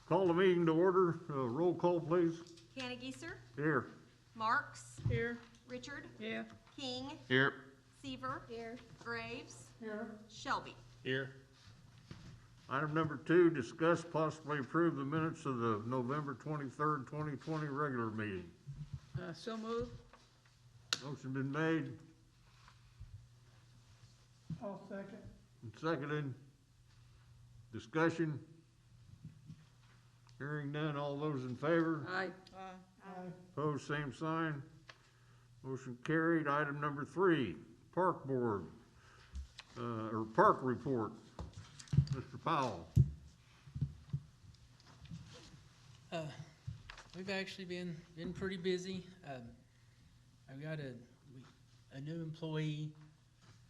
Call the meeting to order. Roll call, please. Cannageeser, Here. Marks, Here. Richard, Here. King, Here. Seaver, Here. Graves, Here. Shelby. Here. Item number 2, discuss possibly approve the minutes of the November 23rd, 2020 regular meeting. So moved. Motion been made I'll second. and seconded. Discussion. Hearing none. All those in favor? Aye. Aye. Opposed, same sign. Motion carried. Item number 3, Park Board, or Park Report. Mr. Powell. We've actually been pretty busy. I've got a new employee.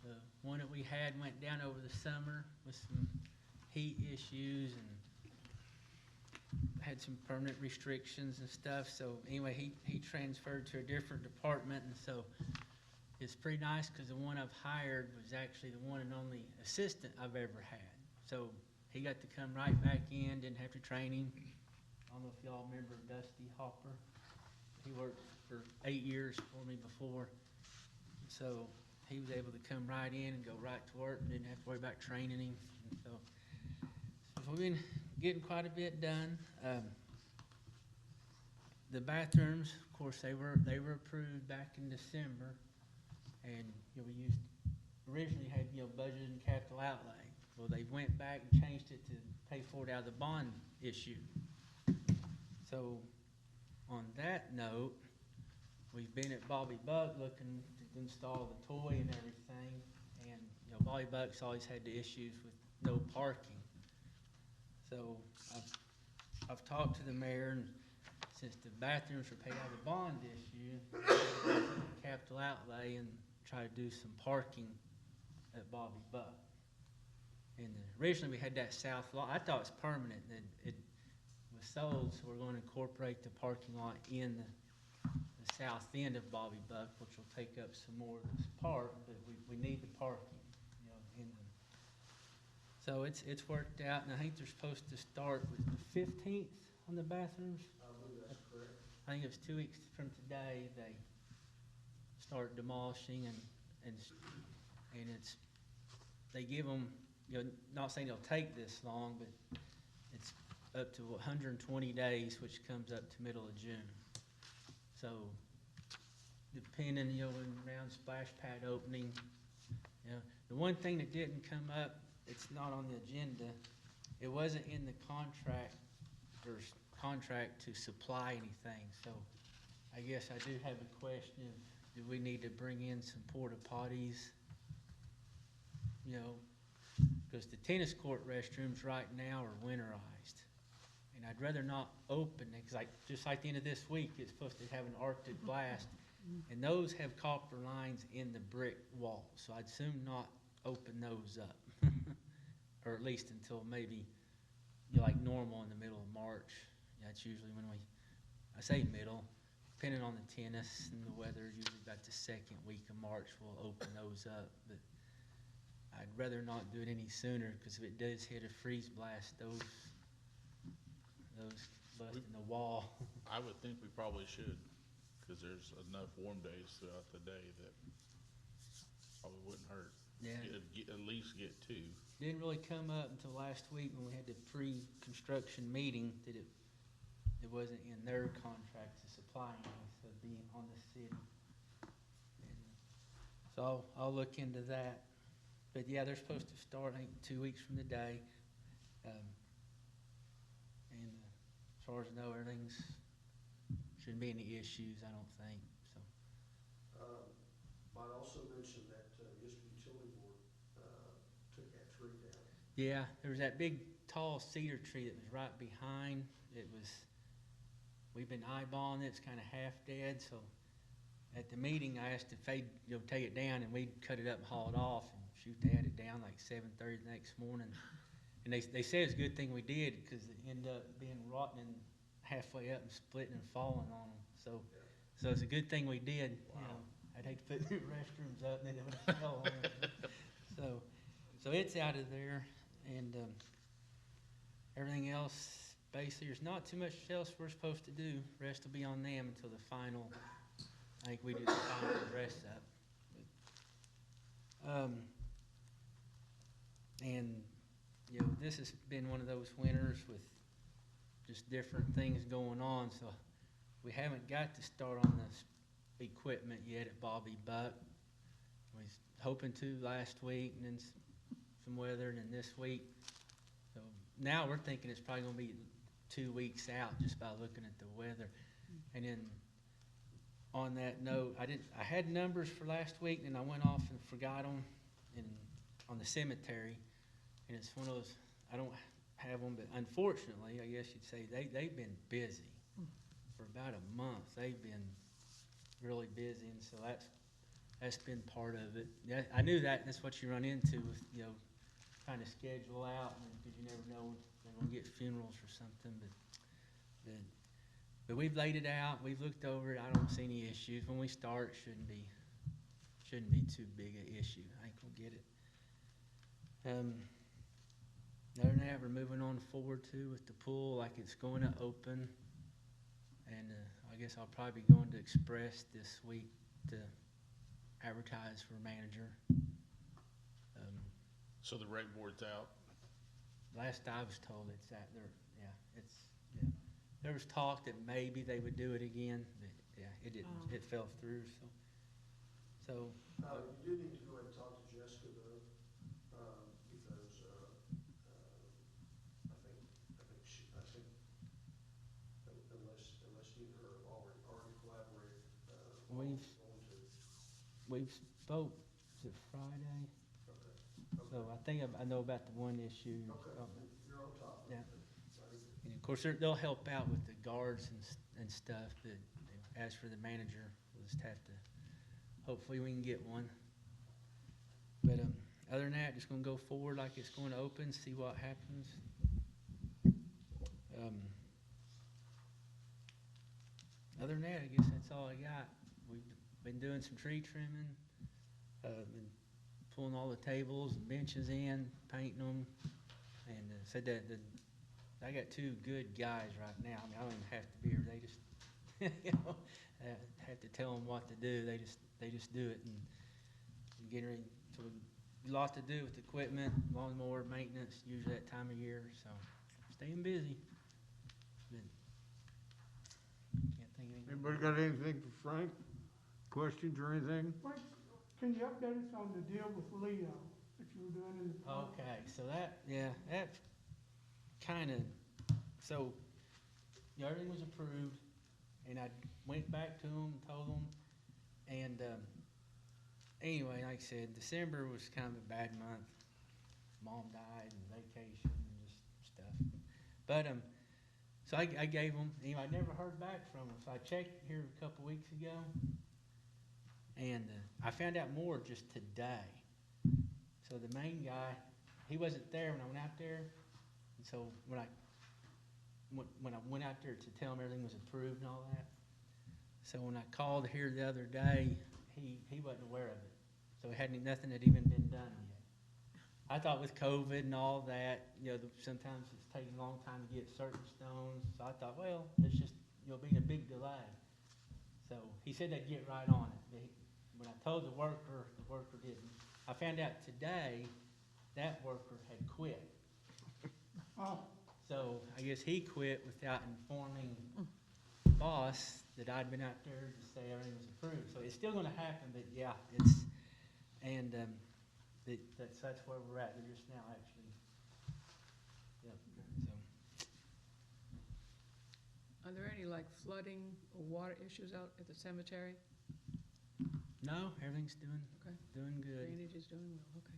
The one that we had went down over the summer with some heat issues and had some permanent restrictions and stuff. So anyway, he transferred to a different department, and so it's pretty nice because the one I've hired was actually the one and only assistant I've ever had. So he got to come right back in, didn't have to train him. I don't know if y'all remember Dusty Hopper. He worked for 8 years for me before. So he was able to come right in and go right to work and didn't have to worry about training him. And so we've been getting quite a bit done. The bathrooms, of course, they were approved back in December, and we originally had budgeted and capital outlay. Well, they went back and changed it to pay for it out of the bond issue. So on that note, we've been at Bobby Buck looking to install the toy and everything, and Bobby Buck's always had the issues with no parking. So I've talked to the mayor, and since the bathrooms were paid out of the bond issue, capital outlay and try to do some parking at Bobby Buck. And originally we had that south lot. I thought it was permanent, and it was sold, so we're going to incorporate the parking lot in the south end of Bobby Buck, which will take up some more of this park, but we need the parking, in the. So it's worked out, and I think they're supposed to start with the 15th on the bathrooms. I believe that's correct. I think it was 2 weeks from today they start demolishing, and they give them, not saying it'll take this long, but it's up to 120 days, which comes up to middle of June. So depending, when around splash pad opening, the one thing that didn't come up, it's not on the agenda, it wasn't in the contract to supply anything. So I guess I do have a question of, do we need to bring in some porta potties? Because the tennis court restrooms right now are winterized. And I'd rather not open it, because just like the end of this week, it's supposed to have an Arctic blast. And those have copper lines in the brick wall. So I'd soon not open those up. Or at least until maybe, like normal in the middle of March. That's usually when I say middle, depending on the tennis and the weather, usually about the second week of March we'll open those up. But I'd rather not do it any sooner, because if it does hit a freeze blast, those bust in the wall. I would think we probably should, because there's enough warm days throughout the day that probably wouldn't hurt. Yeah. At least get 2. Didn't really come up until last week when we had the pre-construction meeting that it wasn't in their contract to supply anything, so it'd be on the city. And so I'll look into that. But yeah, they're supposed to start, I think, 2 weeks from today. And as far as I know, shouldn't be any issues, I don't think. So. Might also mention that just the utility board took that tree down. Yeah, there was that big tall cedar tree that was right behind. We've been eyeballing it. It's kind of half dead. So at the meeting, I asked if they'd take it down, and we'd cut it up and haul it off. And shoot, they had it down like 7:30 the next morning. And they said it's a good thing we did, because it ended up being rotten and halfway up and splitting and falling on them. So it's a good thing we did. Wow. I'd hate to put new restrooms up and then it would fell on them. So it's out of there, and everything else basically, there's not too much else we're supposed to do. Rest will be on them until the final, I think we do the final dress up. And, you know, this has been one of those winters with just different things going on, so we haven't got to start on the equipment yet at Bobby Buck. We was hoping to last week, and then some weather, and then this week. So now we're thinking it's probably gonna be 2 weeks out just by looking at the weather. And then on that note, I had numbers for last week, and I went off and forgot them on the cemetery. And it's one of those, I don't have them, but unfortunately, I guess you'd say, they've been busy for about a month. They've been really busy, and so that's been part of it. Yeah, I knew that's what you run into with, you know, trying to schedule out, because you never know when they're gonna get funerals or something, but we've laid it out, we've looked over it, I don't see any issues. When we start, it shouldn't be too big an issue. I think we'll get it. Other than that, we're moving on forward too with the pool, like it's going to open. And I guess I'll probably be going to Express this week to advertise for manager. So the rec board's out? Last I was told, it's at there. Yeah. There was talk that maybe they would do it again, but yeah, it didn't. Oh. It fell through. So. You do need to go ahead and talk to Jessica though, because, I think unless you and her have already collaborated, We've- on to, We've spoke, was it Friday? okay. So I think I know about the one issue. Okay, you're on top of Yeah. it. Very good. And of course, they'll help out with the guards and stuff, but as for the manager, we'll just have to, hopefully we can get one. But other than that, just gonna go forward like it's going to open, see what happens. Other than that, I guess that's all I got. We've been doing some tree trimming, been pulling all the tables and benches in, painting them, and said that I got two good guys right now. I mean, I don't even have to be here. They just, you know, I have to tell them what to do. They just do it, and getting ready. So a lot to do with equipment, lawnmower maintenance, usually that time of year. So staying busy. But can't think of anything. Anybody got anything for Frank? Questions or anything? Frank, can you update us on the deal with Leo that you were doing in the park? Okay, so that kind of, so, you know, everything was approved, and I went back to them, told them, and, anyway, like I said, December was kind of a bad month. Mom died and vacation and just stuff. But, so I gave them, you know, I never heard back from them, so I checked here a couple weeks ago, and I found out more just today. So the main guy, he wasn't there when I went out there, and so when I went out there to tell him everything was approved and all that, so when I called here the other day, he wasn't aware of it. So nothing had even been done yet. I thought with COVID and all that, you know, sometimes it's taking a long time to get certain stones. So I thought, well, it's just, you know, being a big delay. So he said they'd get right on it. When I told the worker didn't. I found out today that worker had quit. Oh, So I guess he quit without informing the boss that I'd been out there to say everything was approved. So it's still gonna happen, but yeah, that's where we're at. They're just now actually, yep, so. Are there any like flooding or water issues out at the cemetery? No, everything's doing Okay. good. Drainage is doing well, okay.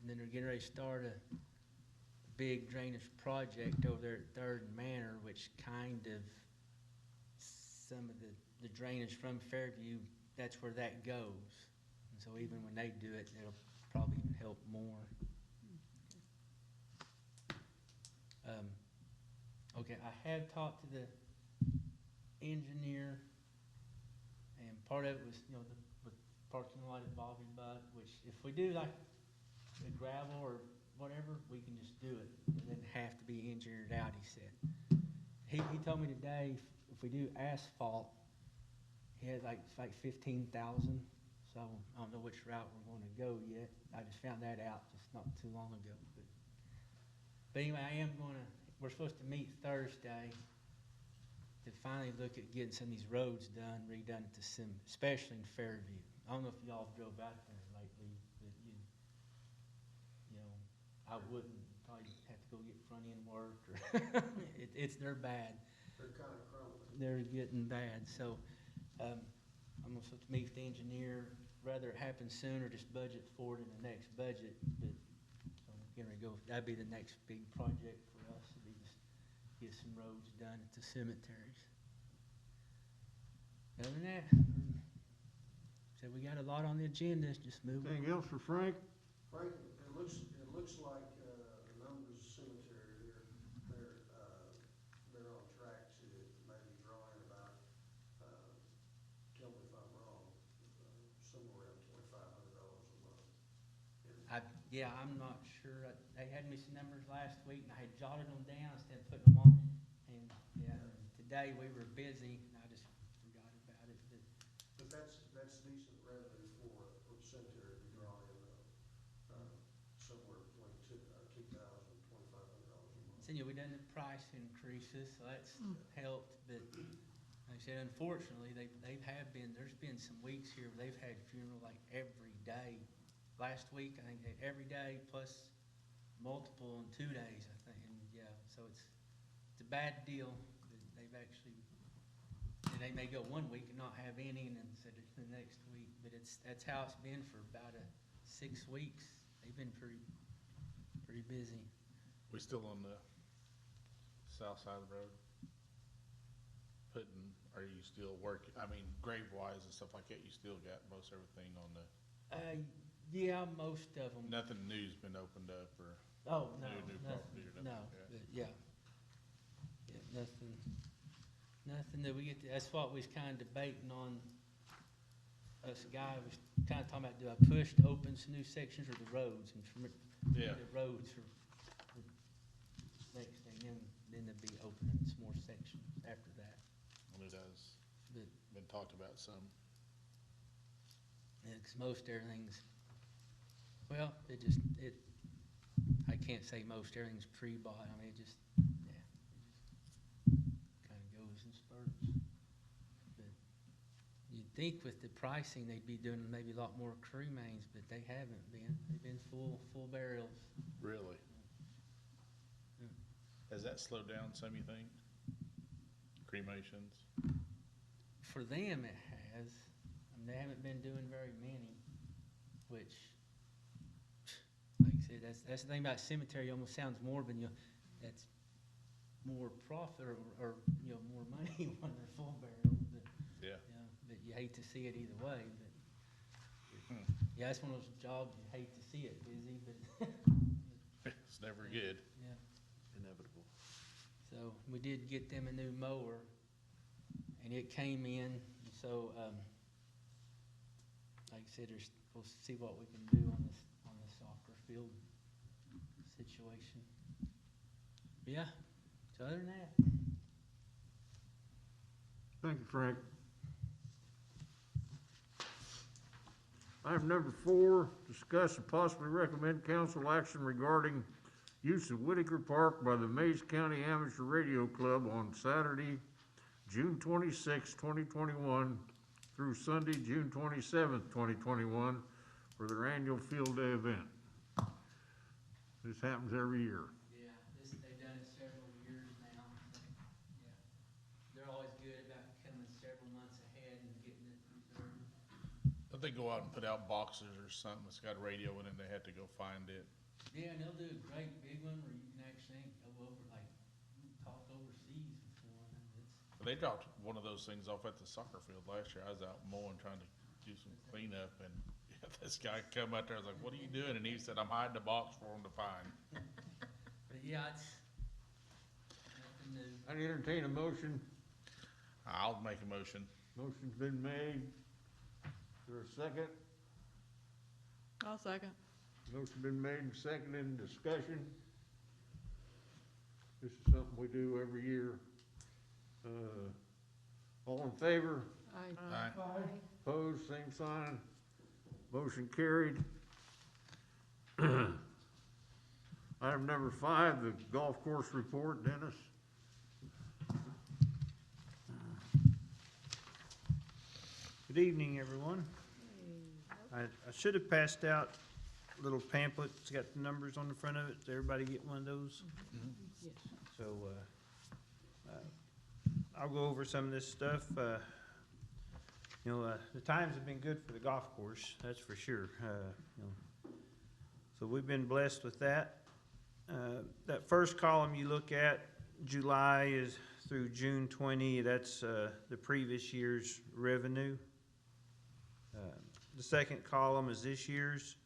And then they're getting ready to start a big drainage project over there at Third and Manor, which kind of, some of the drainage from Fairview, that's where that goes. And so even when they do it, it'll probably even help more. Okay, I have talked to the engineer, and part of it was, you know, the parking lot at Bobby Buck, which if we do like the gravel or whatever, we can just do it. It doesn't have to be engineered out, he said. He told me today, if we do asphalt, he had it's like 15,000, so I don't know which route we're gonna go yet. I just found that out just not too long ago, but anyway, we're supposed to meet Thursday to finally look at getting some of these roads redone at the especially in Fairview. I don't know if y'all drove out there lately, but you know, I wouldn't, probably have to go get front end work or, they're bad. They're kind of crumbling. They're getting bad, so, I'm gonna supposed to meet with the engineer, rather it happen sooner, just budget for it in the next budget, but, so I'm gonna go, that'd be the next big project for us, to be just get some roads done at the cemeteries. Other than that, so we got a lot on the agenda, just move on. Anything else for Frank? Frank, it looks like, the numbers cemetery, they're on track to maybe drawing about, tell me if I'm wrong, somewhere around $2,500 a month. Yeah, I'm not sure, they had me some numbers last week, and I had jotted them down instead of putting them on, and, yeah, today we were busy, and I just forgot about it, But that's decent revenue for the cemetery to draw in, somewhere between $2,000 and $2,500 a month. so, we done the price increases, so that's helped, but like I said, unfortunately, there's been some weeks here where they've had funeral like every day. Last week, I think they had every day plus multiple in 2 days, I think, and yeah, so it's a bad deal. They've actually, and they may go 1 week and not have any, and then the next week, but that's how it's been for about 6 weeks. They've been pretty busy. We still on the south side of the road? Are you still working, I mean, grave wise and stuff like that, you still got most everything on the, Yeah, most of them. nothing new's been opened up or Oh, no, new property or nothing no, like that? but yeah. Yeah, nothing that we get to, that's what we was kinda debating on. Us guy was kinda talking about, do I push to open some new sections or the roads? And from Yeah. the roads are next thing, then there'd be opening some more sections after that. Well, it has But, been talked about some. yeah, 'cause most everything's, well, I can't say most everything's pre-bought, I mean, it just kinda goes in spurts. But you'd think with the pricing, they'd be doing maybe a lot more cremains, but they haven't been. They've been full burials. Really? Yeah. Has that slowed down some, you think? Cremations? For them, it has. I mean, they haven't been doing very many, which, like I said, that's the thing about cemetery, almost sounds morbid, that's more profit or more money when they're full burials, but, Yeah. but you hate to see it either way, but, yeah, it's one of those jobs you hate to see it busy, but, It's never good. yeah. Inevitable. So we did get them a new mower, and it came in, so, like I said, we'll see what we can do on the soccer field situation. But yeah, so other than that, Thank you, Frank. Item number 4, discuss and possibly recommend council action regarding use of Whitaker Park by the Mays County Amateur Radio Club on Saturday, June 26, 2021 through Sunday, June 27th, 2021 for their annual field day event. This happens every year. yeah, they've done it several years now, so, yeah. They're always good about coming several months ahead and getting it reserved. Don't they go out and put out boxes or something that's got a radio in it and they have to go find it? Yeah, and they'll do a great big one where you can actually go over, like, talk overseas before, and They dropped one of those things off at the soccer field last year. I was out mowing, trying to do some cleanup, and this guy come out there. I was like, "What are you doing?" And he said, "I'm hiding a box for him to find." but yeah, it's nothing new. I entertain a motion. I'll make a motion. Motion's been made. Is there a second? I'll second. Motion been made and seconded, discussion. This is something we do every year. All in favor? Aye. Aye. Aye. Opposed, same sign. Motion carried. Item number 5, the golf course report, Dennis. Good evening, everyone. I should have passed out a little pamphlet. It's got the numbers on the front of it. Did everybody get one of those? Yes. So, I'll go over some of this stuff. The times have been good for the golf course, that's for sure. So we've been blessed with that. That first column you look at, July is through June 20, that's the previous year's revenue. The second column is this year's,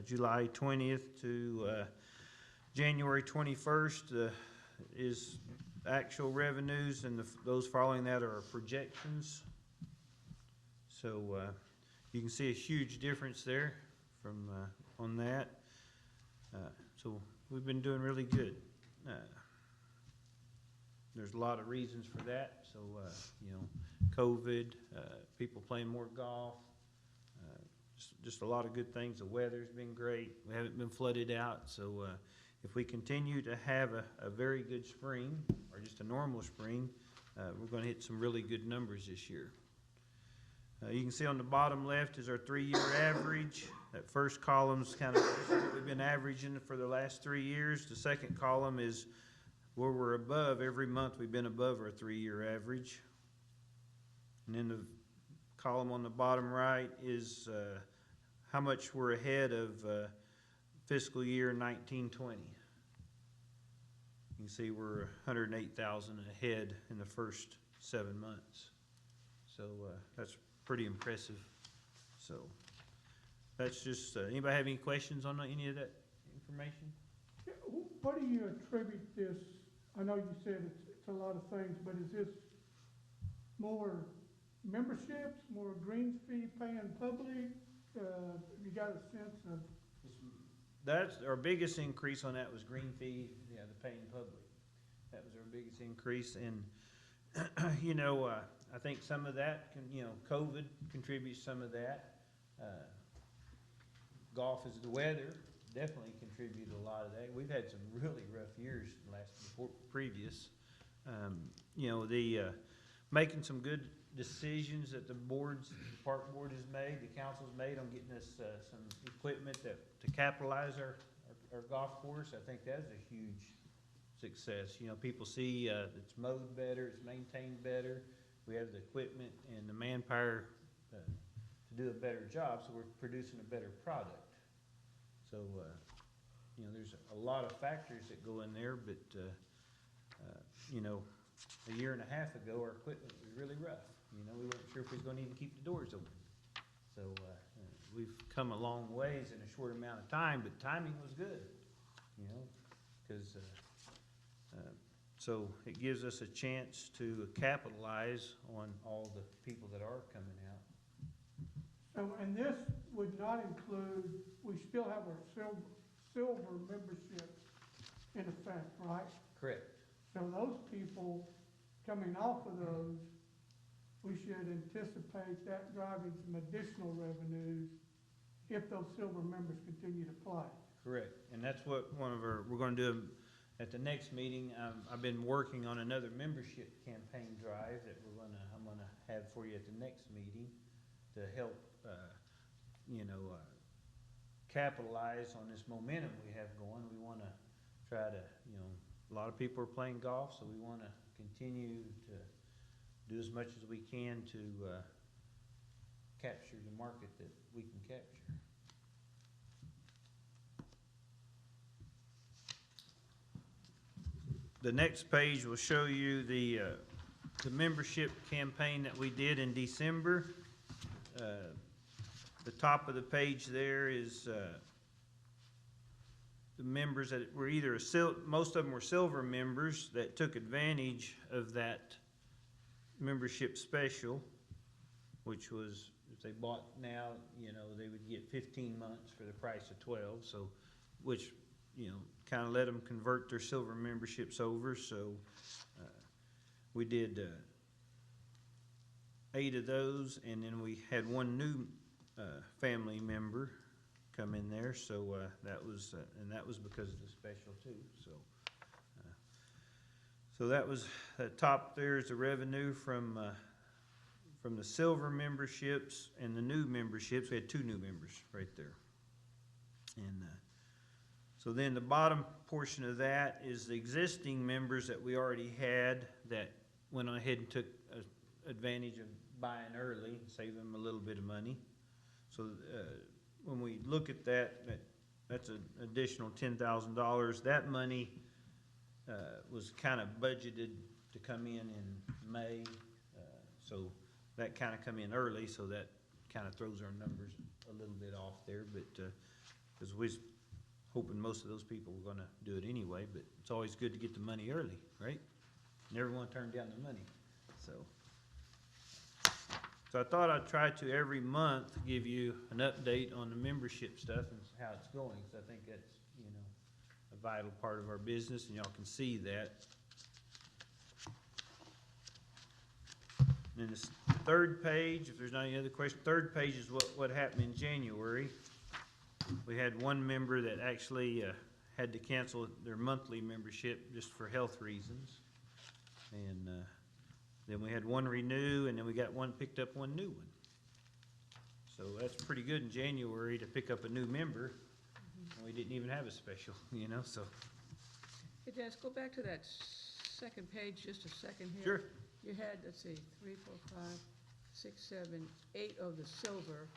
July 20th to January 21st is actual revenues, and those following that are projections. So you can see a huge difference there from on that. So we've been doing really good. There's a lot of reasons for that. So COVID, people playing more golf, just a lot of good things. The weather's been great. We haven't been flooded out. So if we continue to have a very good spring, or just a normal spring, we're going to hit some really good numbers this year. You can see on the bottom left is our 3-year average. That first column's kind of what we've been averaging for the last 3 years. The second column is where we're above. Every month we've been above our 3-year average. And then the column on the bottom right is how much we're ahead of fiscal year 1920. You can see we're 108,000 ahead in the first 7 months. So that's pretty impressive. So that's just, anybody have any questions on any of that information? Yeah, what do you attribute this, I know you said it's a lot of things, but is this more memberships, more greens fee paying public? You got a sense of? That's our biggest increase on that was green fee, the paying public. That was our biggest increase, and I think some of that COVID contributes some of that. Golf is the weather, definitely contributed a lot of that. We've had some really rough years previous. Making some good decisions that the park board has made, the council's made on getting us some equipment to capitalize our golf course. I think that's a huge success. People see it's mowed better, it's maintained better. We have the equipment and the manpower to do a better job, so we're producing a better product. So, there's a lot of factors that go in there, but, a year and a half ago, our equipment was really rough. We weren't sure if we was gonna even keep the doors open. So, we've come a long ways in a short amount of time, but timing was good, because, so it gives us a chance to capitalize on all the people that are coming out. So, and this would not include, we still have our silver membership in effect, right? Correct. So those people coming off of those, we should anticipate that driving some additional revenues if those silver members continue to play. Correct, and that's what we're gonna do at the next meeting. I've been working on another membership campaign drive that I'm gonna have for you at the next meeting to help, capitalize on this momentum we have going. We wanna try to, a lot of people are playing golf, so we wanna continue to do as much as we can to capture the market that we can capture. The next page will show you the membership campaign that we did in December. The top of the page there is the members that were either most of them were silver members that took advantage of that membership special. which was, if they bought now, they would get 15 months for the price of 12, so, which, kinda let them convert their silver memberships over, so, we did, 8 of those, and then we had one new, family member come in there, so, that was because of the special too, so. So that was, top there's the revenue from the silver memberships and the new memberships. We had 2 new members right there. And so then the bottom portion of that is the existing members that we already had that went ahead and took advantage of buying early, save them a little bit of money. So when we look at that's an additional $10,000. That money was kind of budgeted to come in May, so that kind of come in early, so that kind of throws our numbers a little bit off there, but, because we was hoping most of those people were gonna do it anyway, but it's always good to get the money early, right? Never wanna turn down the money, so. So I thought I'd try to every month give you an update on the membership stuff and how it's going, because I think that's, a vital part of our business, and y'all can see that. And then this third page, if there's not any other question, third page is what happened in January. We had one member that actually had to cancel their monthly membership just for health reasons. And then we had one renew, and then we got picked up one new one. So that's pretty good in January to pick up a new member. And we didn't even have a special, so. Hey, Dennis, go back to that second page just a second here. Sure. You had, let's see, 3, 4, 5, 6, 7, 8 of the silver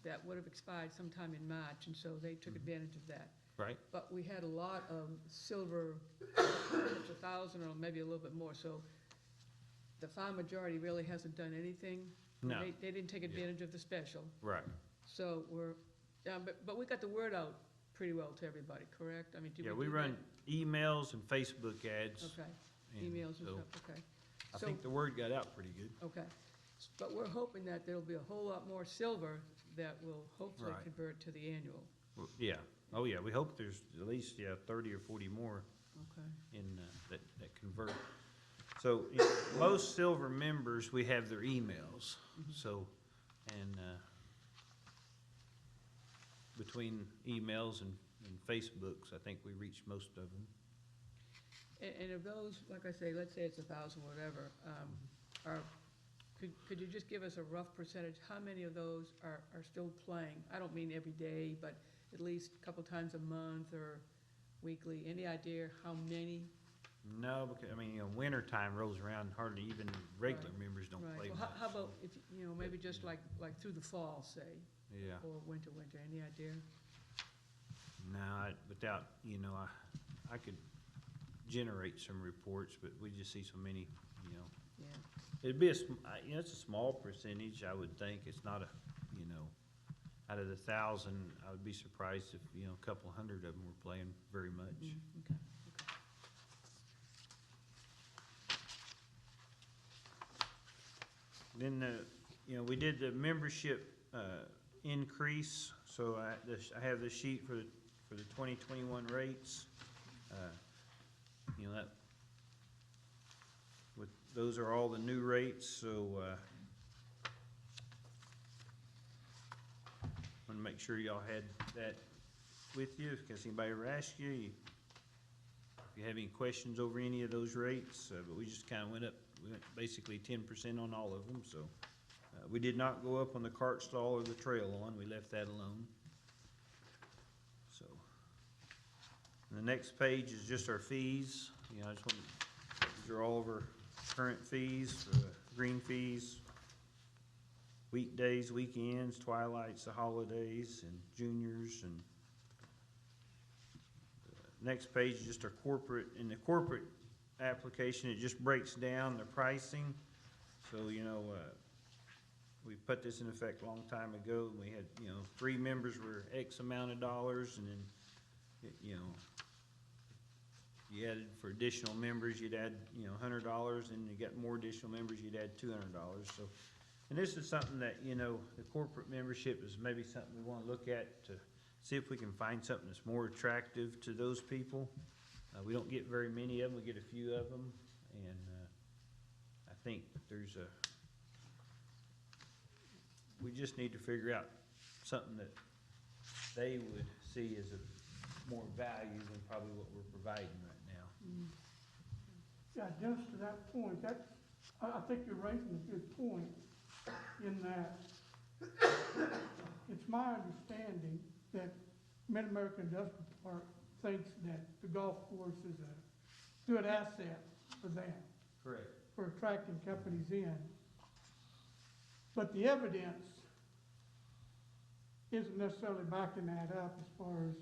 that would have expired sometime in March, and so they took advantage of that. Right. But we had a lot of silver, it's 1,000 or maybe a little bit more, so the far majority really hasn't done anything. No. They didn't take advantage of the special. Right. So we're, but we got the word out pretty well to everybody, correct? I mean, did we do that? Yeah, we run emails and Facebook ads. Okay, and emails and so stuff, okay. I So- think the word got out pretty good. Okay, but we're hoping that there'll be a whole lot more silver that will hopefully Right. convert to the annual. Well, yeah, oh yeah, we hope there's at least, 30 or 40 more Okay. in, that convert. So, most silver members, we have their emails, so, and, between emails and Facebooks, I think we reach most of them. And of those, like I say, let's say it's 1,000, whatever, could you just give us a rough percentage? How many of those are still playing? I don't mean every day, but at least a couple times a month or weekly. Any idea how many? No, because, winter time rolls around, hardly even regular Right. members don't play Right, well, much. how about so, if, maybe just like through the fall, say, Yeah, or winter, any idea? no, without, I could generate some reports, but we just see so many, Yeah, it'd be it's a small percentage, I would think. It's not out of the 1,000, I would be surprised if, a couple hundred of them were playing very much. okay. Then, we did the membership, increase, so I have the sheet for the 2021 rates. Those are all the new rates, so, want to make sure y'all had that with you, in case anybody ever asked you, if you have any questions over any of those rates, but we just kind of went basically 10% on all of them, so. We did not go up on the cart stall or the trail lawn, we left that alone. So. And the next page is just our fees, I just want these are all of our current fees, green fees, weekdays, weekends, twilights, the holidays, and juniors, and next page is just our corporate. In the corporate application, it just breaks down the pricing. So, we put this in effect a long time ago, and we had, 3 members were X amount of dollars, and then, you added for additional members, you'd add, $100, and you got more additional members, you'd add $200. So And this is something that, you know, the corporate membership is maybe something we wanna look at to see if we can find something that's more attractive to those people. We don't get very many of them, we get a few of them, and, I think there's we just need to figure out something that they would see as a more value than probably what we're providing right now. Yeah, Dennis, to that point, I think you're raising a good point in that it's my understanding that Mid-America Industrial Park thinks that the golf course is a good asset for them, Correct. for attracting companies in. But the evidence isn't necessarily backing that up as far as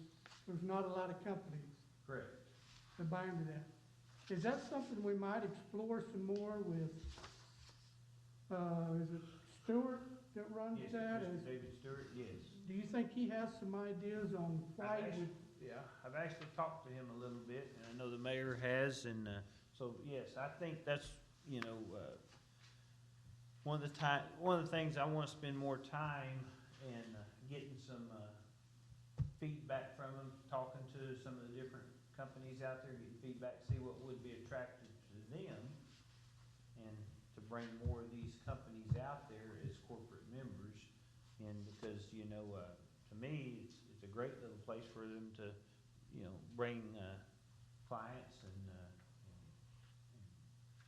there's not a lot of companies Correct. that buy into that. Is that something we might explore some more with, is it Stewart that runs Yes, that? Mr. Is- David Stewart, yes. Do you think he has some ideas on why he would? Yeah, I've actually talked to him a little bit, and I know the mayor has, and, so, yes, I think that's, you know, one of the things I wanna spend more time in, getting some, feedback from them, talking to some of the different companies out there, getting feedback, see what would be attractive to them, and to bring more of these companies out there as corporate members. And because, you know, to me, it's a great little place for them to, you know, bring, clients and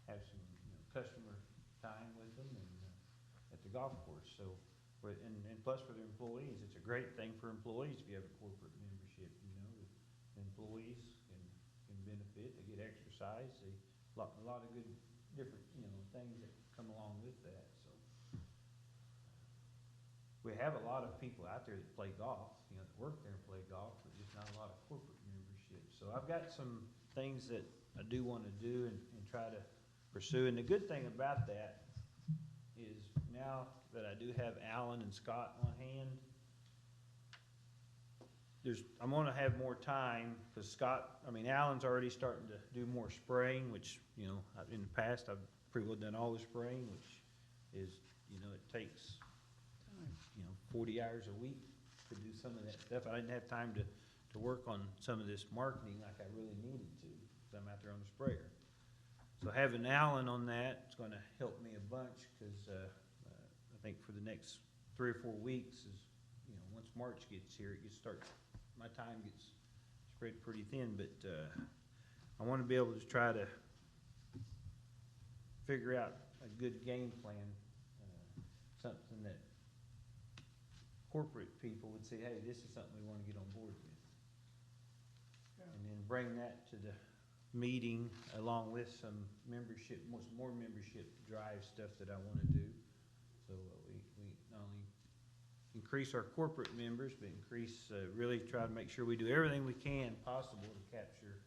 have some, you know, customer time with them and, at the golf course, so. And plus for the employees, it's a great thing for employees if you have a corporate membership, you know, the employees can benefit, they get exercise, a lot of good, different, you know, things that come along with that, so. We have a lot of people out there that play golf, you know, that work there and play golf, but just not a lot of corporate memberships. So I've got some things that I do wanna do and try to pursue, and the good thing about that is now that I do have Alan and Scott on hand, I'm gonna have more time, cause Alan's already starting to do more spraying, which, you know, in the past, I've pretty well done all the spraying, which is, you know, it takes, you know, 40 hours a week to do some of that stuff. I didn't have time to work on some of this marketing like I really needed to, cause I'm out there on the sprayer. So having Alan on that is gonna help me a bunch, cause, I think for the next 3 or 4 weeks is, you know, once March gets here, my time gets spread pretty thin, but, I wanna be able to try to figure out a good game plan, something that corporate people would say, hey, this is something we wanna get on board with. And then bring that to the meeting along with some more membership drive stuff that I wanna do. So we not only increase our corporate members, but really try to make sure we do everything we can possible to capture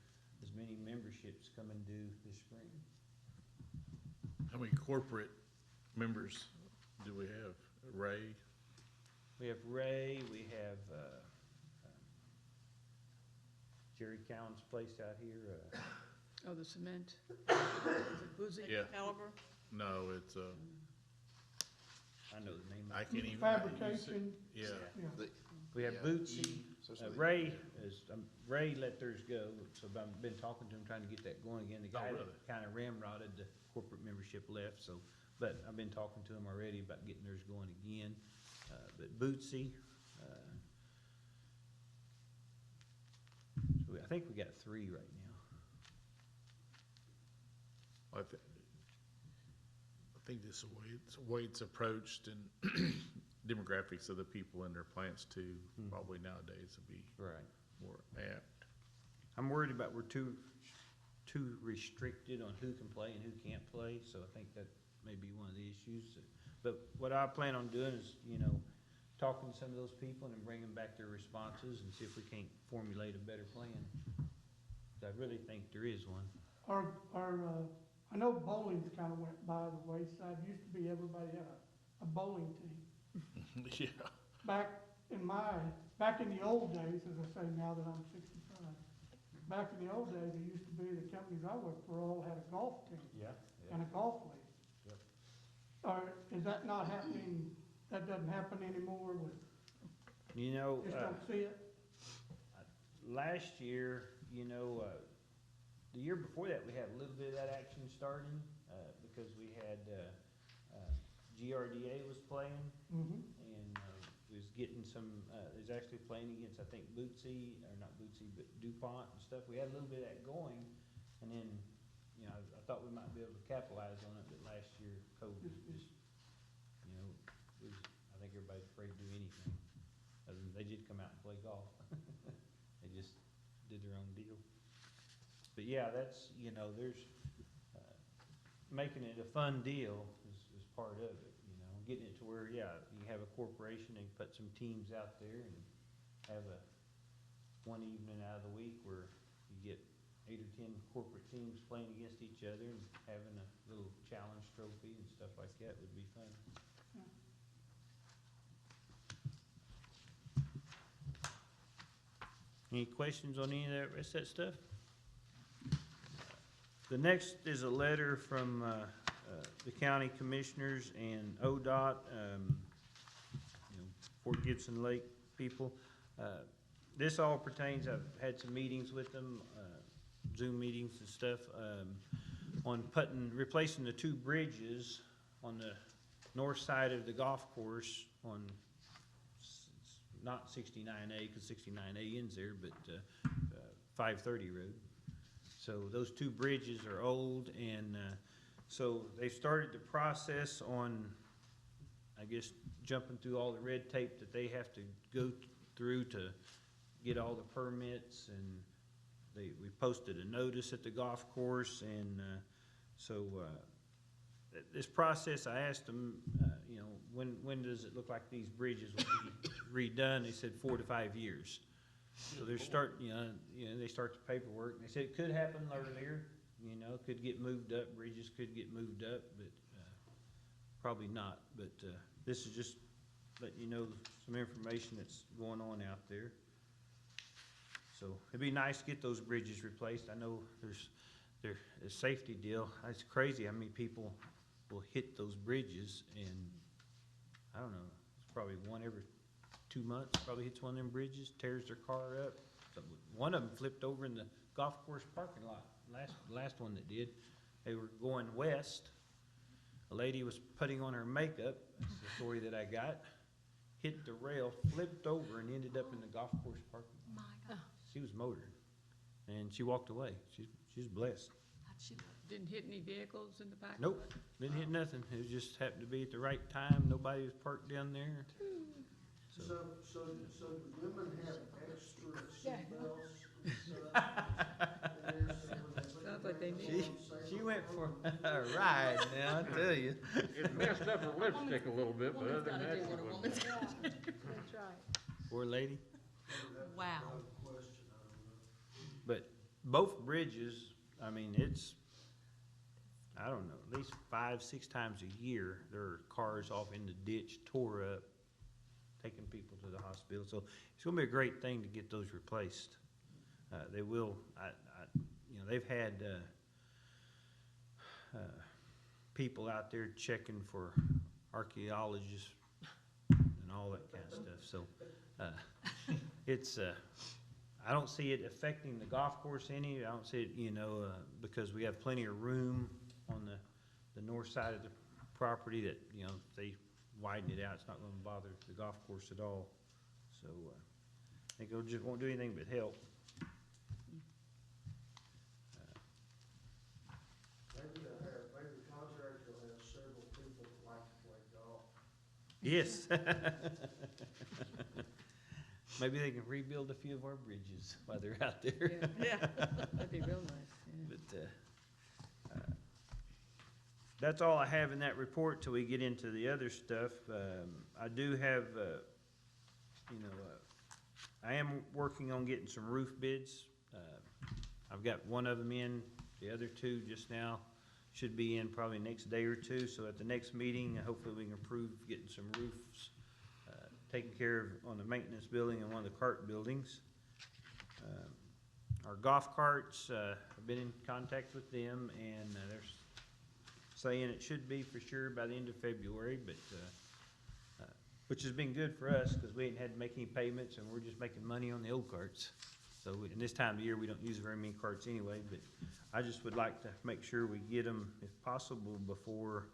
as many memberships coming due this spring. How many corporate members do we have? Ray? We have Ray, we have, Jerry Cowan's place out here, Oh, the cement. Is it Boozy Yeah. Caliber? No, it's, I know the name I of it. can't even. Fabrication, Yeah, yeah. We have Bootsy, Ray let theirs go, so I've been talking to him, trying to get that going again. The Oh, guy really? that kinda ramrodded the corporate membership left, so, but I've been talking to him already about getting theirs going again. But Bootsy, so I think we got 3 right now. I think this is the way it's approached and demographics of the people in their plants too, probably nowadays would be Right. more apt. I'm worried about we're too restricted on who can play and who can't play, so I think that may be one of the issues. But what I plan on doing is, you know, talking to some of those people and then bringing back their responses and see if we can't formulate a better plan. I really think there is one. I know bowling's kinda went by the wayside. Used to be everybody had a bowling team. Yeah. Back in the old days, as I say now that I'm 65, back in the old days, it used to be the companies I worked for all had a golf team Yeah. and a golf league. Yep. Or is that not happening, that doesn't happen anymore with, You know, just don't see it? last year, you know, the year before that, we had a little bit of that action starting, because we had, GRDA was playing, Mm-hmm. and, was getting some, was actually playing against, I think, Bootsy, or not Bootsy, but DuPont and stuff. We had a little bit of that going, and then, you know, I thought we might be able to capitalize on it, but last year, COVID just, you know, was, I think everybody's afraid to do anything. Other than they did come out and play golf. They just did their own deal. But yeah, that's, you know, there's, making it a fun deal is part of it, you know, getting it to where, yeah, you have a corporation and put some teams out there and have one evening out of the week where you get 8 or 10 corporate teams playing against each other and having a little challenge trophy and stuff like that would be fun. Any questions on any of that, rest of that stuff? The next is a letter from the county commissioners and ODOT, you know, Fort Gibson Lake people. This all pertains, I've had some meetings with them, Zoom meetings and stuff, on replacing the 2 bridges on the north side of the golf course on, not 69A, because 69A ends there, but 530 Road. So those 2 bridges are old, and so they started the process on, I guess, jumping through all the red tape that they have to go through to get all the permits, and we posted a notice at the golf course, and so this process, I asked them, you know, when does it look like these bridges will be redone? They said 4 to 5 years. So they're starting, you know, they start the paperwork, and they said it could happen earlier, you know, could get moved up, bridges could get moved up, but probably not. But this is just letting you know some information that's going on out there. So it'd be nice to get those bridges replaced. I know there's a safety deal. It's crazy how many people will hit those bridges, and I don't know, it's probably one every 2 months, probably hits one of them bridges, tears their car up. One of them flipped over in the golf course parking lot, last one that did. They were going west. A lady was putting on her makeup, that's the story that I got, hit the rail, flipped over, and ended up in the golf course parking lot. My God. She was motoring, and she walked away. She's blessed. How'd she look? Didn't hit any vehicles in the back? Nope, didn't hit nothing. It just happened to be at the right time. Nobody was parked down there. So do women have extra seatbelts and stuff? in there, so when they put Sounds the like they brakes need- on, She safe went on for road? a ride now, I tell you. It messed up her lipstick a little bit, but other Woman's than gotta that, do she what a wasn't. woman's gotta do. That's right. Poor lady. That's a Wow. valid question, I don't know. But both bridges, I mean, it's, I don't know, at least 5-6 times a year, there are cars off in the ditch, tore up, taking people to the hospital. So it's gonna be a great thing to get those replaced. They will, you know, they've had, people out there checking for archaeologists and all that kind of stuff. So, it's, I don't see it affecting the golf course any. I don't see it, you know, because we have plenty of room on the north side of the property that, you know, if they widen it out, it's not gonna bother the golf course at all. So, I think it just won't do anything but help. Maybe the contractor will have several people that like to play golf. Yes. Maybe they can rebuild a few of our bridges while they're out there. Yeah, that'd be real nice, yeah. But, that's all I have in that report till we get into the other stuff. I do have, you know, I am working on getting some roof bids. I've got one of them in, the other 2 just now should be in probably next day or 2. So at the next meeting, hopefully we can approve getting some roofs taken care of on the maintenance building and one of the cart buildings. Our golf carts, I've been in contact with them, and they're saying it should be for sure by the end of February, but, which has been good for us, because we ain't had to make any payments, and we're just making money on the old carts. So, in this time of year, we don't use very many carts anyway, but I just would like to make sure we get them, if possible, before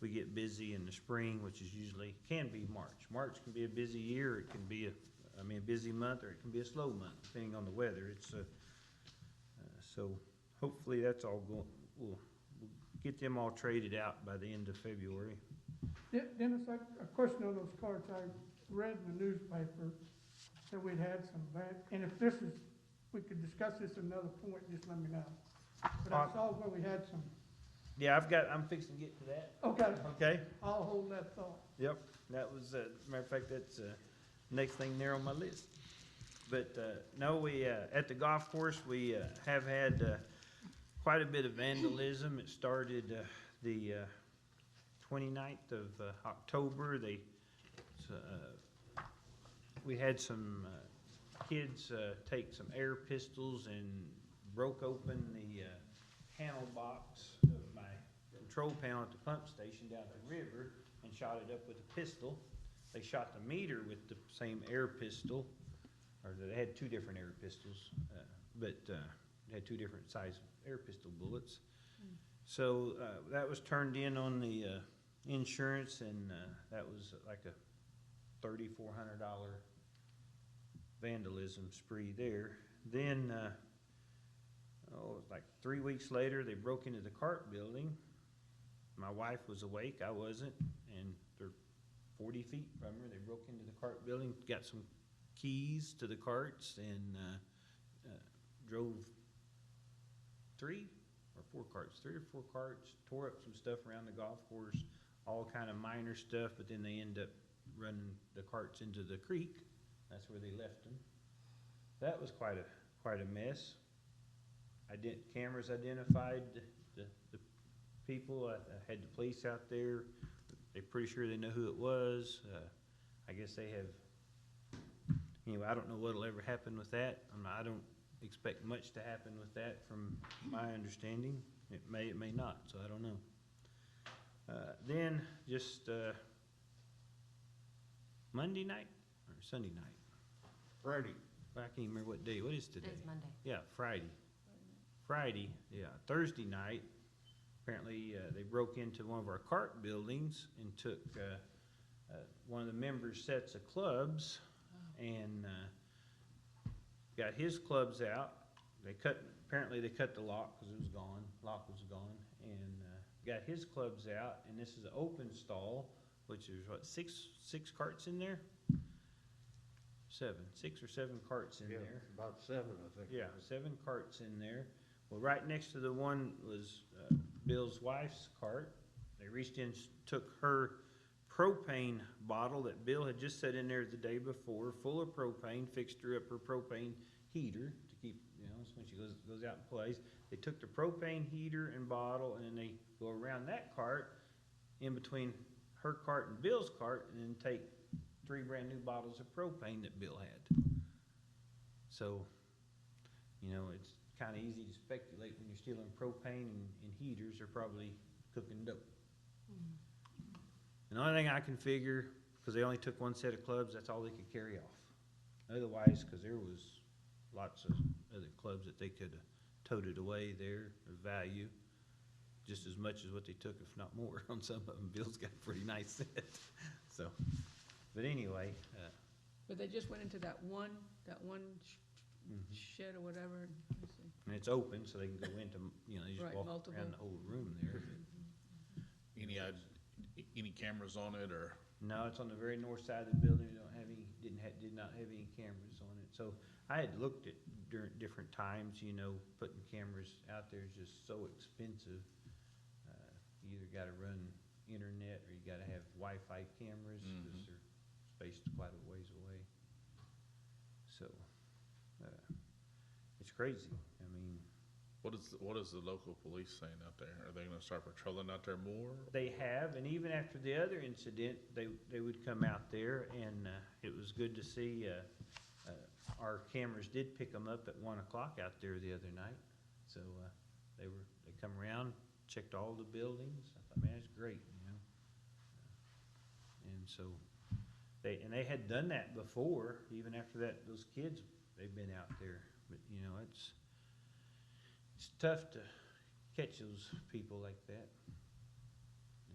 we get busy in the spring, which is usually, can be March. March can be a busy year, it can be a busy month, or it can be a slow month, depending on the weather. It's, so hopefully that's all we'll get them all traded out by the end of February. Dennis, a question on those cards. I read in the newspaper that we'd had some bad, and if this is, we could discuss this at another point, just let me know. But I saw where we had some, Yeah, I'm fixing to get to that. okay, Okay? I'll hold that thought. Yep, that was, matter of fact, that's, next thing there on my list. But, no, we, at the golf course, we, have had, quite a bit of vandalism. It started, the, 29th of, October. We had some, kids, take some air pistols and broke open the, panel box of my control panel at the pump station down at the river and shot it up with a pistol. They shot the meter with the same air pistol, or they had two different air pistols, but they had two different size air pistol bullets. So that was turned in on the insurance, and that was like a $3,400 vandalism spree there. Then, like 3 weeks later, they broke into the cart building. My wife was awake, I wasn't, and they're 40 feet from her. They broke into the cart building, got some keys to the carts, and drove 3 or 4 carts, 3 or 4 carts, tore up some stuff around the golf course, all kind of minor stuff, but then they end up running the carts into the creek. That's where they left them. That was quite a mess. Cameras identified the people. I had the police out there. They're pretty sure they know who it was. I guess they have, anyway, I don't know what'll ever happen with that. I don't expect much to happen with that from my understanding. It may not, so I don't know. Then just Monday night or Sunday night? Friday. I can't even remember what day. What is today? Today's Monday. Yeah, Friday, yeah. Thursday night, apparently they broke into one of our cart buildings and took one of the members' sets of clubs and got his clubs out. Apparently they cut the lock because it was gone. Lock was gone, and got his clubs out. And this is an open stall, which is what, six carts in there. 6 or 7 carts in Yeah, there. about 7, I think. Yeah, 7 carts in there. Well, right next to the one was Bill's wife's cart. They reached in, took her propane bottle that Bill had just set in there the day before, full of propane, fixed her up her propane heater to keep, so when she goes out and plays. They took the propane heater and bottle, and then they go around that cart, in between her cart and Bill's cart, and then take 3 brand new bottles of propane that Bill had. So, it's kind of easy to speculate when you're stealing propane and heaters, they're probably cooking dope. And the only thing I can figure, because they only took 1 set of clubs, that's all they could carry off. Otherwise, because there was lots of other clubs that they could have toted away there of value, just as much as what they took, if not more, on some of them. Bill's got a pretty nice set. So, but anyway, But they just went into that one mhm. shed or whatever, let's see. And it's open, so they can go into, they just Right, walk multiple. around the whole room there. Any cameras on it, or? No, it's on the very north side of the building. We don't have any, did not have any cameras on it. So I had looked at during different times, putting cameras out there is just so expensive. You either gotta run internet or you gotta have Wi-Fi cameras, because they're spaced quite a ways away. So, it's crazy. I mean, What is the local police saying out there? Are they gonna start patrolling out there more? they have, and even after the other incident, they would come out there, and it was good to see. Our cameras did pick them up at 1 o'clock out there the other night. So they come around, checked all the buildings. I I mean, that's great, you know? And so, they had done that before, even after that, those kids, they've been out there. But, you know, it's tough to catch those people like that.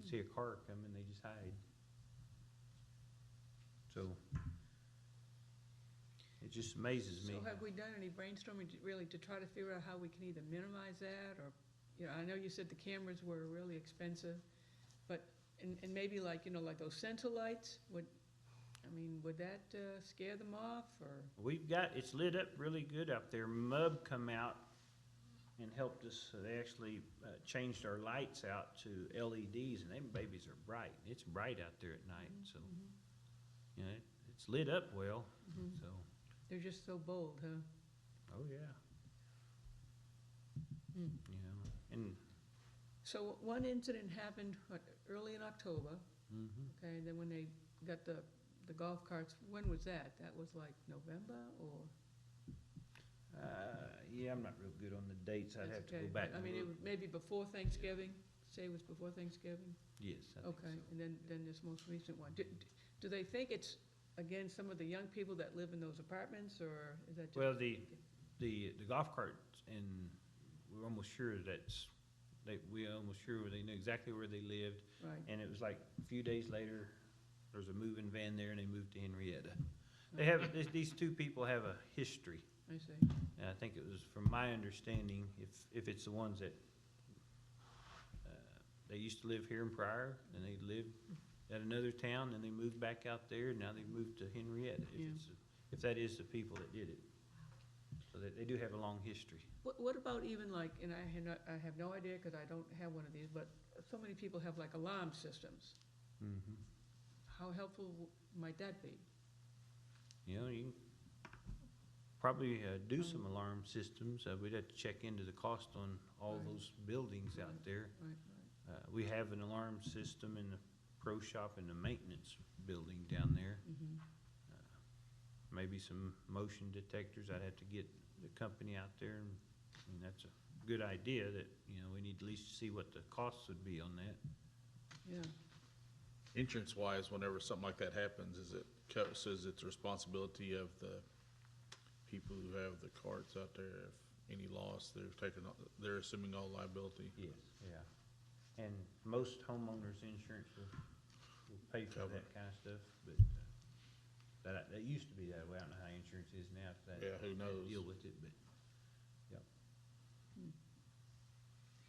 They see a car coming, they just hide. So, it just amazes me. So have we done any brainstorming really to try to figure out how we can either minimize that or, you know, I know you said the cameras were really expensive, but, and maybe like, you know, like those sensor lights, would that scare them off or? We've got, it's lit up really good out there. MUB come out and helped us. They actually changed our lights out to LEDs, and them babies are bright. It's bright out there at night, so, you know, it's lit up well, so, They're just so bold, huh? oh, yeah. Hmm. You know, and, So one incident happened, what, early in October, mhm. okay, and then when they got the golf carts, when was that? That was like November or? Yeah, I'm not real good on the dates. I'd That's have to okay, go back but, I and mean, it look. was maybe before Thanksgiving, say it was before Thanksgiving? Yes, I think Okay, so. and then this most recent one. Do they think it's, again, some of the young people that live in those apartments, or is that just? Well, the golf carts, and we're almost sure they knew exactly where they lived. Right, And it was like a few days later, there was a moving van there and they moved to Henrietta. They have, these two people have a history. I see. And I think it was, from my understanding, if it's the ones that, they used to live here in Pryor, and they lived at another town, and they moved back out there, and now they've moved to Henrietta, Yeah. if that is the people that did it. So they do have a long history. What about even like, and I have no idea, because I don't have one of these, but so many people have like alarm systems. Mm-hmm. How helpful might that be? You know, you can probably do some alarm systems. We'd have to check into the cost on all Right. those buildings out there. Right, We have an alarm system in the pro shop and the maintenance building down there. Mm-hmm. Maybe some motion detectors. I'd have to get the company out there, and, I mean, that's a good idea that, you know, we need to at least see what the costs would be on that. Yeah, Insurance wise, whenever something like that happens, says it's the responsibility of the people who have the carts out there. If any loss, they're assuming all liability. Yes, yeah. And most homeowners' insurance will pay for Cover. that kind of stuff, but that used to be that way. I don't know how insurance is now, if that. Yeah, who knows? Deal with it, but, yeah.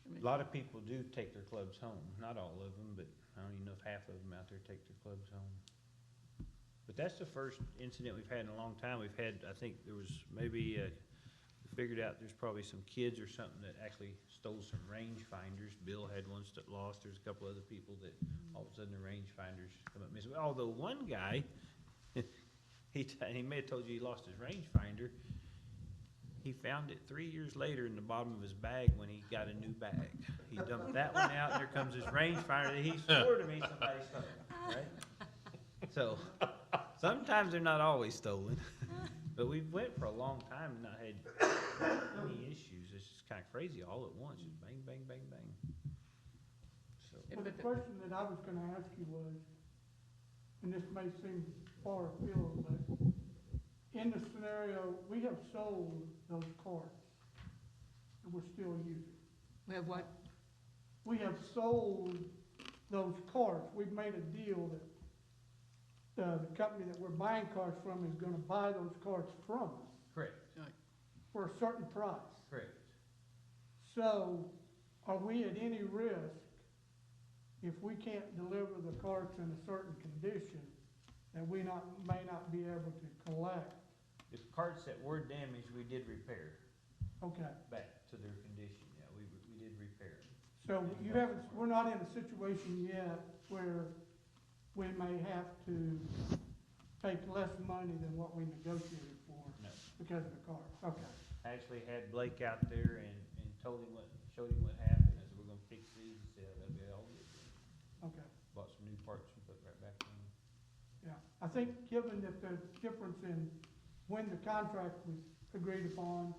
I mean, A lot of people do take their clubs home, not all of them, but I don't even know if half of them out there take their clubs home. But that's the first incident we've had in a long time. We've had, I think there was maybe, we figured out there's probably some kids or something that actually stole some range finders. Bill had ones that lost. There's a couple other people that all of a sudden the range finders come up missing. Although one guy, he may have told you he lost his range finder. He found it 3 years later in the bottom of his bag when he got a new bag. He dumped that one out, and there comes his range finder that he swore to me somebody stole, right? So, sometimes they're not always stolen, but we've went for a long time and not had any issues. It's just kind of crazy all at once, just bang, bang, bang, bang. So, And Well, the but question that I was gonna ask you was, and this may seem far afield, but in the scenario, we have sold those carts and we're still using. we have what? We have sold those carts. We've made a deal that the company that we're buying carts from is gonna buy those carts from us correct, for a certain price. correct. So, are we at any risk if we can't deliver the carts in a certain condition that we may not be able to collect? The carts that were damaged, we did repair Okay, back to their condition, yeah, we did repair them. so you haven't, we're not in a situation yet where we may have to take less money than what we negotiated for No. because of the carts, okay. I actually had Blake out there and showed him what happened. I said, we're gonna fix these. He said, that'll be all good. Okay, Bought some new parts and put right back in. yeah. I think given that the difference in when the contract was agreed upon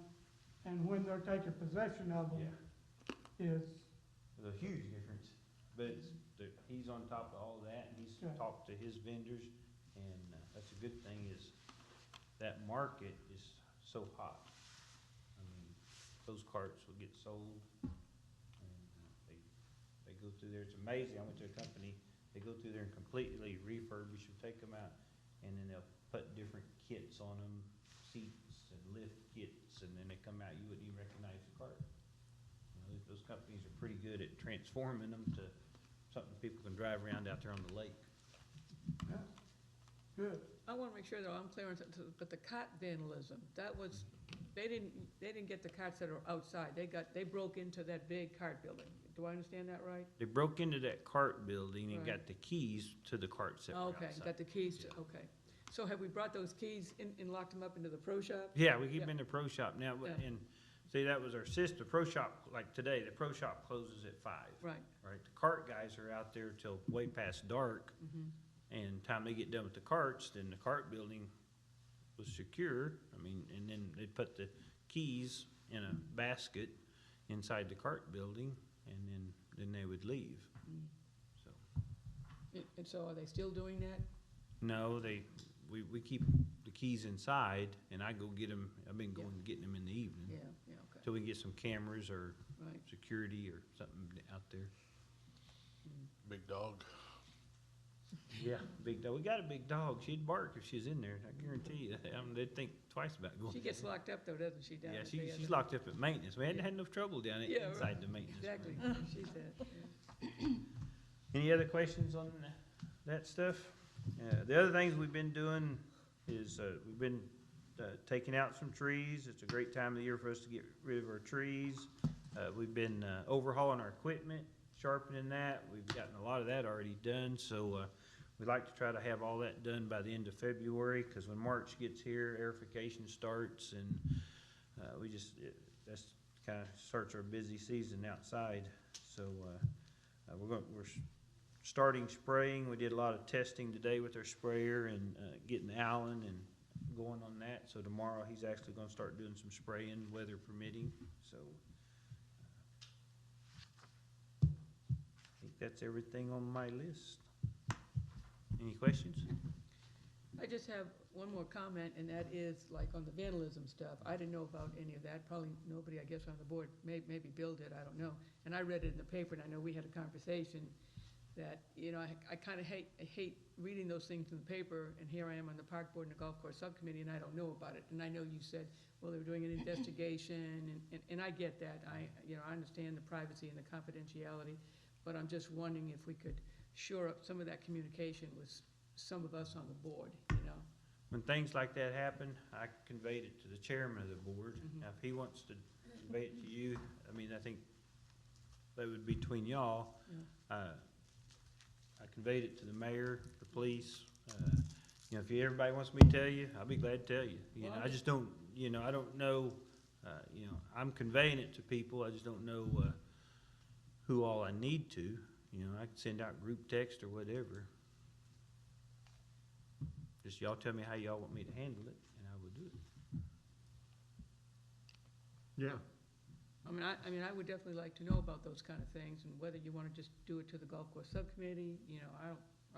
and when they're taking possession of them Yeah, is, there's a huge difference. but he's on top of all that, and he's Okay. talked to his vendors, and that's a good thing is that market is so hot. I mean, those carts will get sold, and they go through there, it's amazing, I went to a company, they go through there and completely refurbish them, take them out, and then they'll put different kits on them, seats and lift kits, and then they come out, you wouldn't even recognize the cart. You know, those companies are pretty good at transforming them to something people can drive around out there on the lake. Yeah. Good. I wanna make sure that I'm clear on something, but the cart vandalism, that was, they didn't get the carts that are outside, they broke into that big cart building. Do I understand that right? They broke into that cart building and Right. got the keys to the carts that were Okay, outside. got the keys to, okay. So have we brought those keys in and locked them up into the pro shop? Yeah, we keep Yeah. them in the pro shop now, Yeah. and see, that was our system, pro shop, like today, the pro shop closes at 5, Right. right? The cart guys are out there till way past dark, Mhm. and time they get done with the carts, then the cart building was secure, I mean, and then they put the keys in a basket inside the cart building, and then they would leave, Mm. so. And so are they still doing that? No, we keep the keys inside, and I go get them, I've been going and getting them in the evening. Yeah, okay, Till we get some cameras or right. security or something out there. Big dog. Yeah, big dog, we got a big dog, she'd bark if she was in there, I guarantee you, they'd think twice about going. She gets locked up though, doesn't she, down Yeah, at the she's other- locked up at maintenance, we hadn't had no trouble down Yeah, right. inside the maintenance. Exactly, room. she said, yeah. Any other questions on that stuff? The other things we've been doing is, we've been, taking out some trees. It's a great time of the year for us to get rid of our trees. We've been, overhauling our equipment, sharpening that. We've gotten a lot of that already done, so, we'd like to try to have all that done by the end of February, cause when March gets here, aerification starts, and, that's kinda starts our busy season outside. So, we're starting spraying. We did a lot of testing today with our sprayer and getting Alan and going on that. So tomorrow he's actually gonna start doing some spraying, weather permitting, so. I think that's everything on my list. Any questions? I just have one more comment, and that is, like, on the vandalism stuff, I didn't know about any of that, probably nobody, I guess, on the board, maybe Bill did, I don't know. And I read it in the paper, and I know we had a conversation that, you know, I kinda hate reading those things in the paper, and here I am on the park board and the golf course subcommittee, and I don't know about it. And I know you said, well, they were doing an investigation, and I get that, I understand the privacy and the confidentiality, but I'm just wondering if we could shore up some of that communication with some of us on the board, you know? When things like that happen, I conveyed it to the chairman of the board. Mhm. Now, if he wants to convey it to you, I mean, I think that would be between y'all. Yeah. I conveyed it to the mayor, the police. You know, if everybody wants me to tell you, I'll be glad to tell you. You know, Well, I just don't, you know, I don't know, you know, I'm conveying it to people, I just don't know, who all I need to. You know, I can send out group text or whatever. Just y'all tell me how y'all want me to handle it, and I will do it. Yeah. I mean, I would definitely like to know about those kind of things, and whether you wanna just do it to the golf course subcommittee, you know, I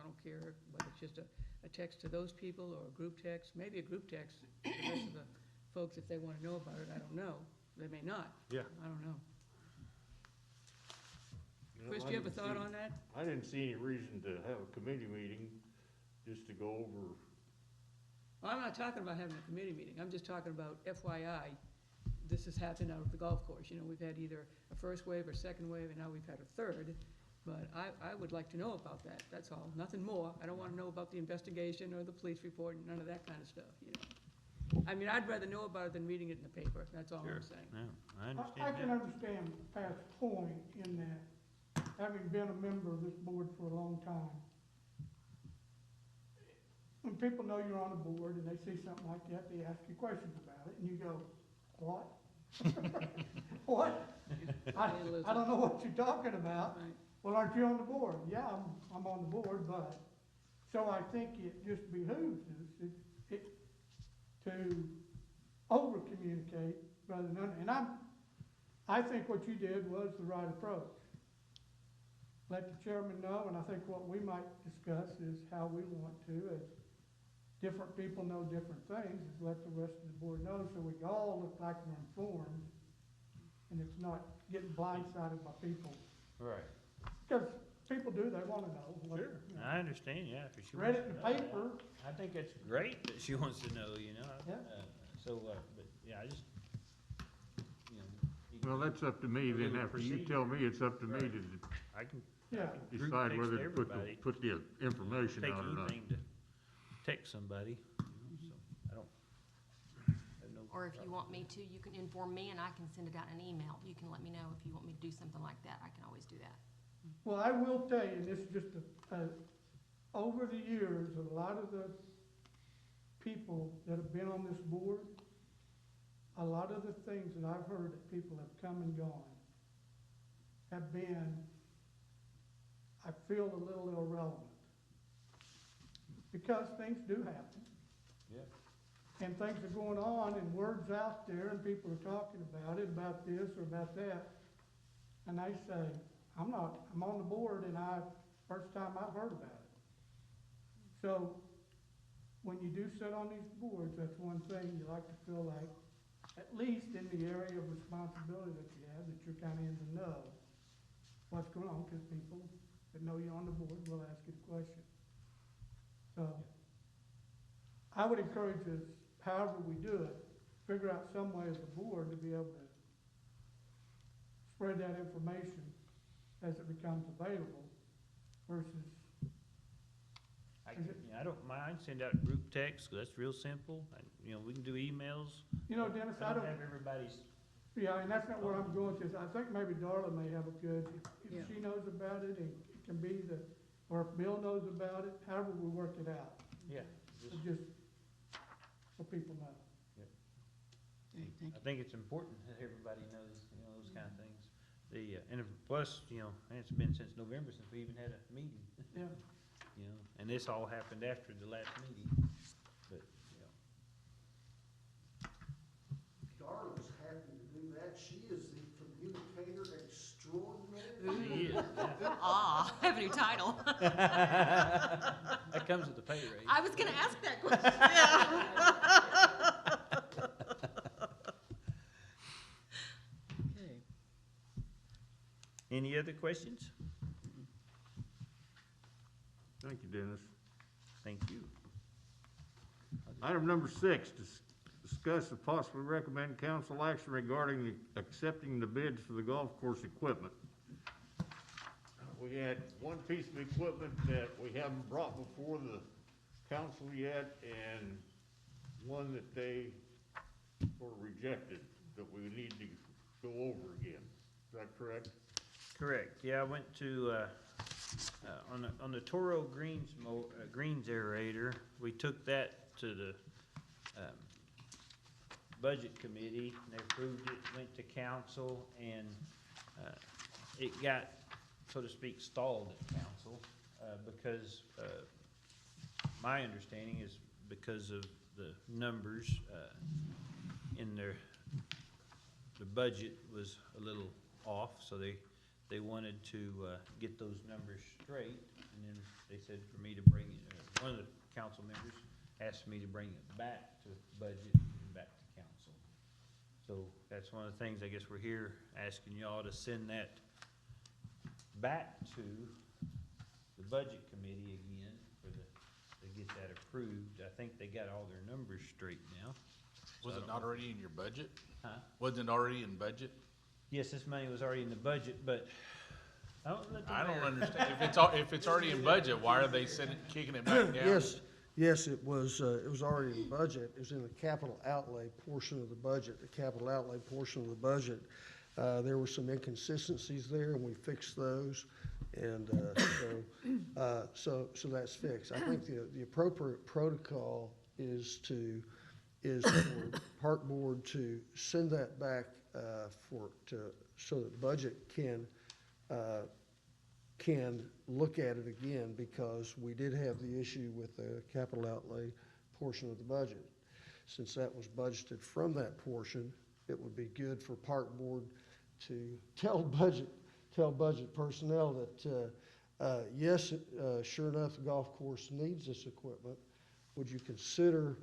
don't care whether it's just a text to those people or a group text, maybe a group text to the rest of the folks if they wanna know about it, I don't know. They may not. Yeah. I don't know. Chris, do you have a thought on that? I didn't see any reason to have a committee meeting just to go over. Well, I'm not talking about having a committee meeting, I'm just talking about FYI, this has happened out at the golf course, you know, we've had either a first wave or second wave, and now we've had a third, but I would like to know about that, that's all, nothing more. I don't wanna know about the investigation or the police report, and none of that kind of stuff, you know. I mean, I'd rather know about it than reading it in the paper, that's all Sure. I'm saying. No, I I understand can that. understand Pat's point in that, having been a member of this board for a long time, when people know you're on a board and they see something like that, they ask you questions about it, and you go, what? What? I don't know what you're talking about. Right. Well, aren't you on the board? Yeah, I'm on the board, but, so I think it just behooves us to over-communicate rather than, and I think what you did was the right approach. let the chairman know, and I think what we might discuss is how we want to, as different people know different things, is let the rest of the board know, so we all look like we're informed, and it's not getting blindsided by people. Right. Because people do, they wanna know. what- Sure. you know. I understand, yeah, if she Read wants it in to the know. paper, I think it's great that she wants to know, you know. Yeah. But, yeah, I just, you know. you Well, can- that's up to me then, Little after you procedure. tell me, it's up to me Right. to I can yeah, group decide text whether to everybody. put the information Take out or not. anything to text somebody, you know, so I don't. have no Or if you problem. want me to, you can inform me and I can send it out in an email. You can let me know if you want me to do something like that. I can always do that. well, I will tell you, and this is just over the years, a lot of the people that have been on this board, a lot of the things that I've heard that people have come and gone have been, I feel, a little irrelevant. Because things do happen. Yeah. And things are going on, and word's out there, and people are talking about it, about this or about that. And they say, I'm on the board, and first time I've heard about it. So, when you do sit on these boards, that's one thing, you like to feel like, at least in the area of responsibility that you have, that you're kinda in the know what's going on, because people that know you're on the board will ask you the question. So, I would encourage us, however we do it, figure out some way as a board to be able to spread that information as it becomes available versus, I don't mind, send out group text, 'cause that's real simple, you know, we can do emails. you know, Dennis, I don't have everybody's, yeah, and that's not where I'm going to. I think maybe Darla may have a good, Yeah. if she knows about it, and it can be or if Bill knows about it, however we work it out. yeah, So just, just so people know. Okay, thank I you. think it's important that everybody knows, you know, those kind of things. And plus, you know, it's been since November since we even had a meeting, Yeah. you know, and this all happened after the last meeting, but, you know. Darla's happy to do that. She is the communicator extraordinaire. She is, yeah. Ah, I have a new title. That comes with the pay raise. I was gonna ask that question, yeah. Okay, Any other questions? Thank you, Dennis. Thank you. Item number 6, discuss and possibly recommend council action regarding accepting the bids for the golf course equipment. We had one piece of equipment that we haven't brought before the council yet, and one that they sort of rejected, that we need to go over again. Is that correct? Correct, yeah, I went to, on the Toro Greens greens aerator, we took that to the, budget committee, and they approved it, went to council, and, it got, so to speak, stalled at council, because, my understanding is because of the numbers, in their, the budget was a little off, so they wanted to, get those numbers straight, and then they said for me to bring it, one of the council members asked me to bring it back to budget and back to council. So that's one of the things, I guess we're here asking y'all to send that back to the budget committee again to get that approved. I think they got all their numbers straight now. Was it not already in your budget? Huh? Wasn't it already in budget? Yes, this money was already in the budget, but I don't let the I don't mayor- understand. If it's already in budget, why are they kicking it back down? Yes, it was already in budget. It was in the capital outlay portion of the budget. The capital outlay portion of the budget, there were some inconsistencies there, and we fixed those. And so that's fixed. I think the appropriate protocol is for Park Board to send that back so that budget can look at it again, because we did have the issue with the capital outlay portion of the budget. Since that was budgeted from that portion, it would be good for Park Board to tell budget tell budget personnel that, yes, sure enough, the golf course needs this equipment. Would you consider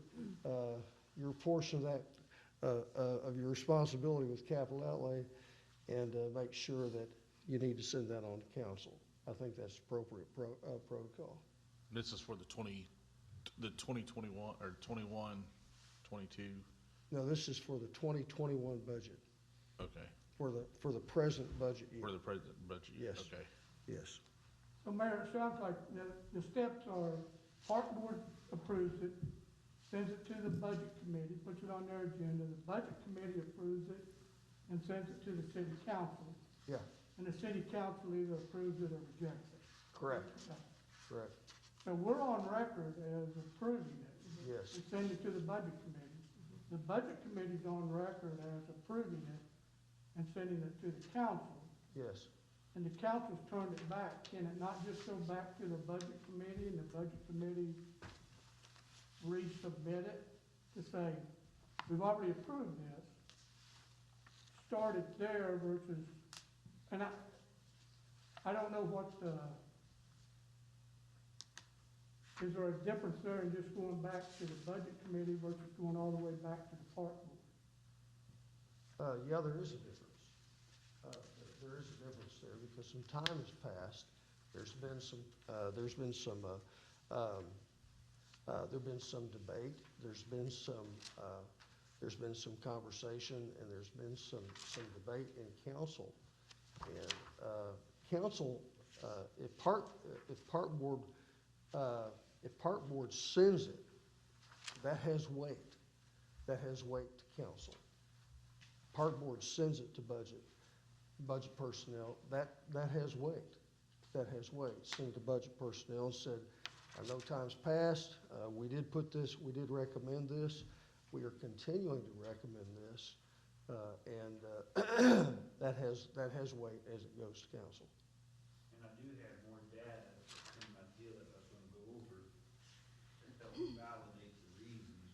your portion of that, of your responsibility with capital outlay, and make sure that you need to send that on to council? I think that's appropriate protocol. This is for the 2021, or 21, 22, No, this is for the 2021 budget, okay, for the present budget year. for the present budget year, Yes. okay. Yes. So Mayor, it sounds like the steps are, park board approves it, sends it to the budget committee, puts it on their agenda, the budget committee approves it, and sends it to the city council. Yeah, And the city council either approves it or rejects it. correct, Okay. correct. So we're on record as approving it. Yes. We send it to the budget committee. The budget committee's on record as approving it and sending it to the council. Yes. And the council's turned it back. Can it not just go back to the budget committee and the budget committee resubmit it to say, we've already approved this? Start it there versus, and I don't know what is there a difference there in just going back to the budget committee versus going all the way back to the park board? Yeah, there is a difference. There is a difference there because some time has passed. There's been some debate. There's been some conversation, and there's been some debate in council. And council, if park board sends it, that has weight. That has weight to council. Park board sends it to budget personnel, that has weight. That has weight. Send it to budget personnel and said, I know time's passed, we did recommend this, we are continuing to recommend this, and that has weight as it goes to council. And I do have more data in my deal that I was gonna go over that helps validate the reasons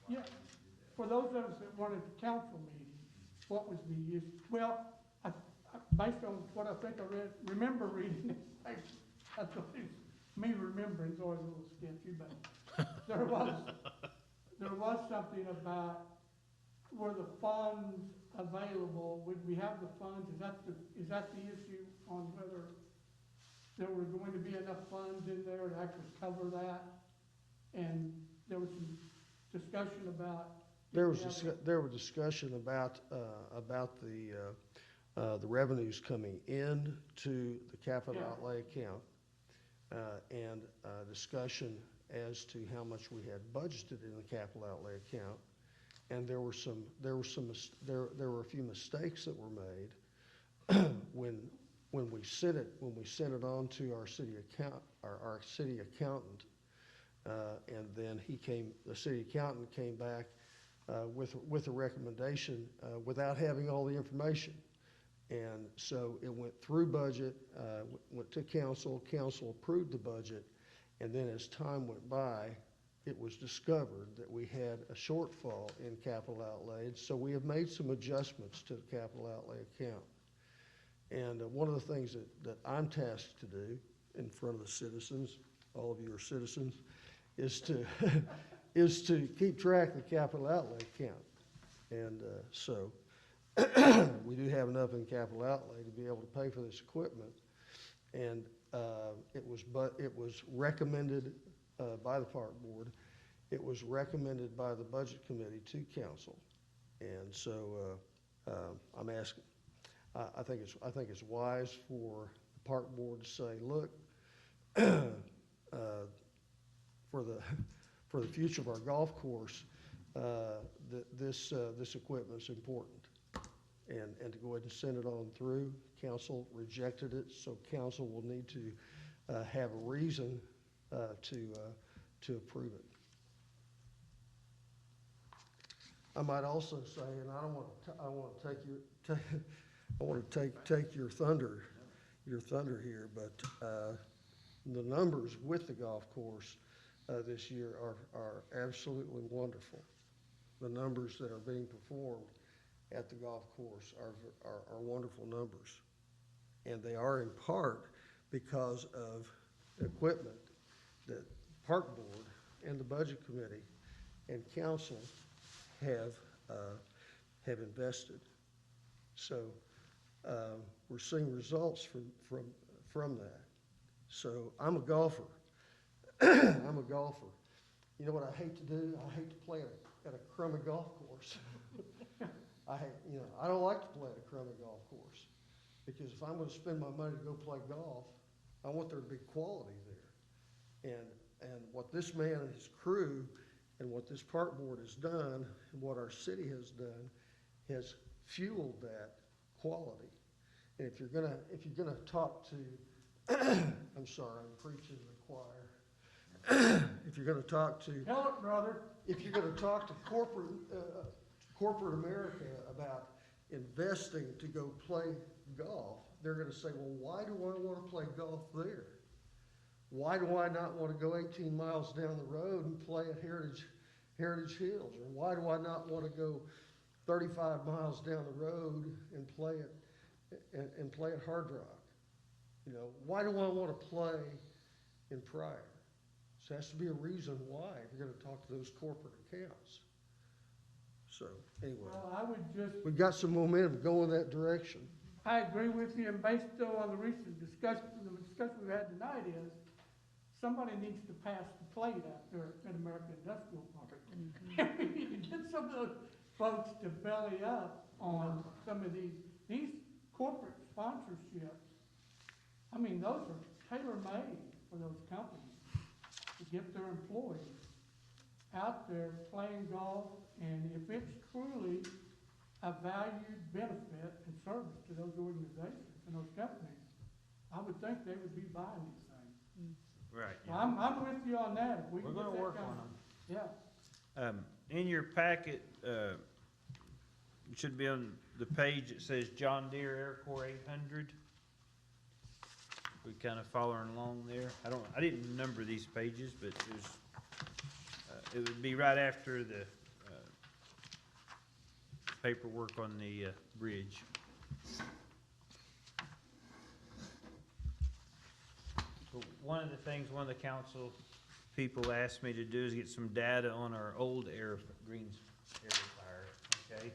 why Yeah. we do that. For those of us that wanted the council meeting, what was the issue? Well, based on what I think I remember reading it, that's always, me remembering is always a little sketchy, but there was something about were the funds available, would we have the funds, is that the issue on whether there were going to be enough funds in there to actually cover that? And there was some discussion about. There was discussion about the revenues coming in to the capital Yeah. outlay account, and discussion as to how much we had budgeted in the capital outlay account. And there were a few mistakes that were made when we sent it on to our city accountant, and then the city accountant came back with a recommendation without having all the information. And so it went through budget, went to council approved the budget, and then as time went by, it was discovered that we had a shortfall in capital outlay. So we have made some adjustments to the capital outlay account. And one of the things that I'm tasked to do in front of the citizens, all of you are citizens, is to is to keep track of the capital outlay account. And so we do have enough in capital outlay to be able to pay for this equipment. And it was recommended by the park board. It was recommended by the budget committee to council. And so I'm asking, I think it's wise for the park board to say, look, for the future of our golf course, this equipment's important. And to go ahead and send it on through. Council rejected it, so council will need to have a reason to approve it. I might also say, and I don't want to take your thunder here, but the numbers with the golf course this year are absolutely wonderful. The numbers that are being performed at the golf course are wonderful numbers. And they are in part because of equipment that Park Board and the Budget Committee and Council have invested. So, we're seeing results from that. So, I'm a golfer. I'm a golfer. You know what I hate to do? I hate to play at a crummy golf course. I don't like to play at a crummy golf course, because if I'm gonna spend my money to go play golf, I want there to be quality there. And what this man and his crew and what this park board has done and what our city has done has fueled that quality. And if you're gonna talk to, I'm sorry, I'm preaching to the choir. If you're gonna talk to, Tell it, brother. if you're gonna talk to corporate America about investing to go play golf, they're gonna say, well, why do I wanna play golf there? Why do I not wanna go 18 miles down the road and play at Heritage Hills? Or why do I not wanna go 35 miles down the road and play at Hard Rock? You know, why do I wanna play in Pryor? So there has to be a reason why if you're gonna talk to those corporate accounts. So, anyway, Well, I would just, we've got some momentum going that direction. I agree with you, and based on the recent discussion, the discussion we've had tonight is, somebody needs to pass the plate out there at American Industrial Park. We need to get some of those folks to belly up on some of these corporate sponsorships. I mean, those are tailor-made for those companies to get their employees out there playing golf, and if it's truly a valued benefit and service to those organizations and those companies, I would think they would be buying these things. Right. Well, I'm with you on that. If we We're can get gonna that work kind on of- them. Yeah, In your packet, it should be on the page that says John Deere Aircore 800. We kind of following along there. I didn't number these pages, but it would be right after the paperwork on the bridge. So one of the council people asked me to do is get some data on our old Greens air fryer, okay?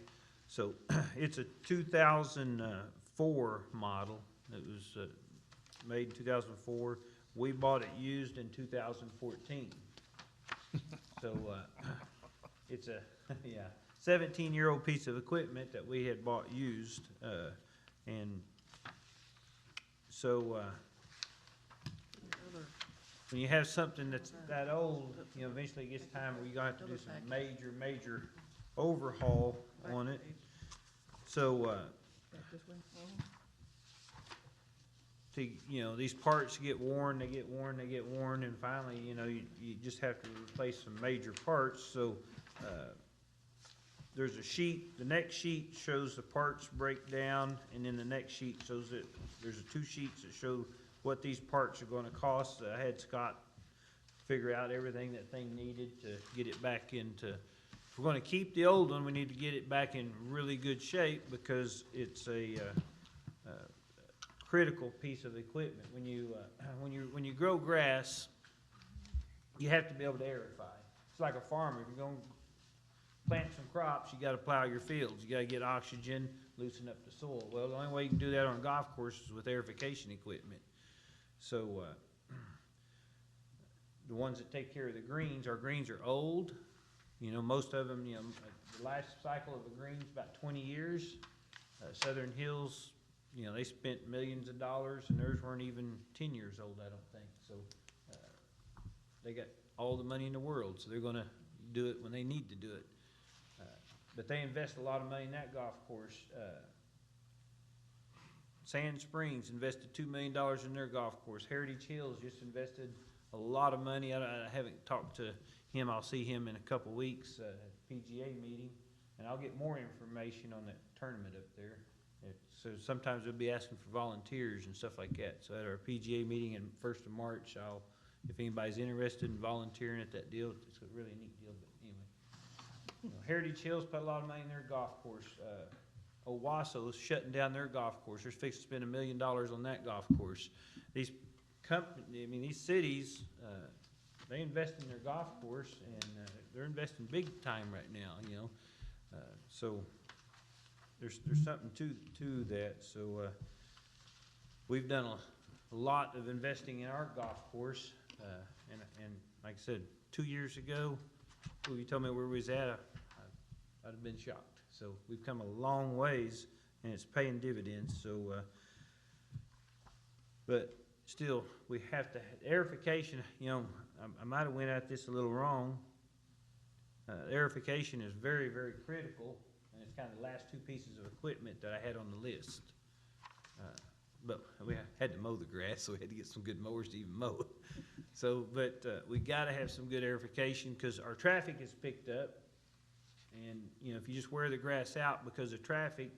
So it's a 2004 model. It was made in 2004. We bought it used in 2014. So it's a 17-year-old piece of equipment that we had bought used, and so when you have something that's that old, eventually it gets time where you're gonna have to do some major overhaul on it. So these parts get worn, they get worn, and finally, you just have to replace some major parts. So there's a sheet, the next sheet shows the parts breakdown, and then the next sheet shows that there's two sheets that show what these parts are gonna cost. I had Scott figure out everything that thing needed to get it back into, if we're gonna keep the old one, we need to get it back in really good shape, because it's a critical piece of equipment. When you grow grass, you have to be able to aerify. It's like a farmer. If you're gonna plant some crops, you gotta plow your fields. You gotta get oxygen, loosen up the soil. Well, the only way you can do that on a golf course is with aerification equipment. So, the ones that take care of the greens, our greens are old. Most of them, the last cycle of a green's about 20 years. Southern Hills, they spent millions of dollars, and theirs weren't even 10 years old, I don't think. So, they got all the money in the world, so they're gonna do it when they need to do it. But they invest a lot of money in that golf course. Sand Springs invested $2 million in their golf course. Heritage Hills just invested a lot of money. I haven't talked to him. I'll see him in a couple weeks at the PGA meeting, and I'll get more information on that tournament up there. So sometimes we'll be asking for volunteers and stuff like that. So at our PGA meeting in 1st of March, if anybody's interested in volunteering at that deal, it's a really neat deal. But anyway, Heritage Hills put a lot of money in their golf course. Owasso's shutting down their golf course. They're fixing to spend $1 million on that golf course. These these cities, they invest in their golf course, and they're investing big time right now, you know. So there's something to that. So we've done a lot of investing in our golf course, and like I said, 2 years ago, if you told me where we was at, I'd have been shocked. So we've come a long ways, and it's paying dividends. So, but still, we have to aerification. You know, I might have went at this a little wrong. Aerification is very, very critical, and it's kind of the last two pieces of equipment that I had on the list. But we had to mow the grass, so we had to get some good mowers to even mow it. So, but we got to have some good aerification because our traffic is picked up. And, you know, if you just wear the grass out because of traffic,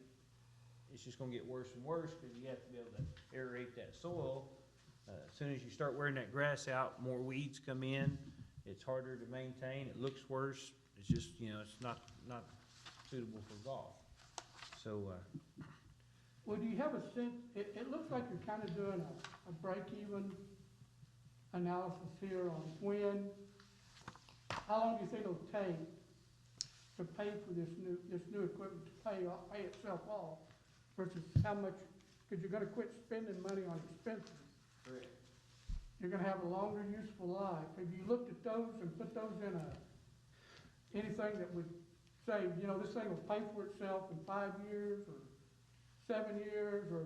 it's just gonna get worse and worse because you have to be able to aerate that soil. As soon as you start wearing that grass out, more weeds come in. It's harder to maintain. It looks worse. It's just, you know, it's not suitable for golf. So, Well, do you have a sense, it looks like you're kind of doing a break-even analysis here on how long do you think it'll take to pay for this new equipment to pay itself off versus how much, because you're gonna quit spending money on expenses. correct. You're gonna have a longer useful life. Have you looked at those and put those in anything that would say, you know, this thing will pay for itself in 5 years or 7 years, or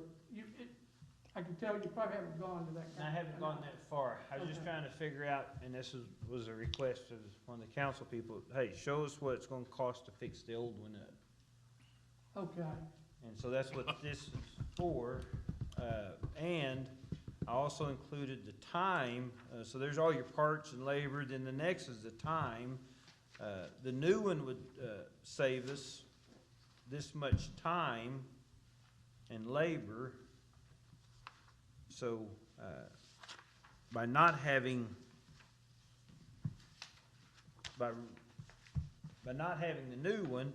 I can tell you probably haven't gone to that kind of. I haven't gone that far. I was just Okay. trying to figure out, and this was a request of one of the council people, hey, show us what it's gonna cost to fix the old one up. Okay, And so that's what this is for. And I also included the time, so there's all your parts and labor, then the next is the time. The new one would save us this much time and labor. So by not having by not having the new one,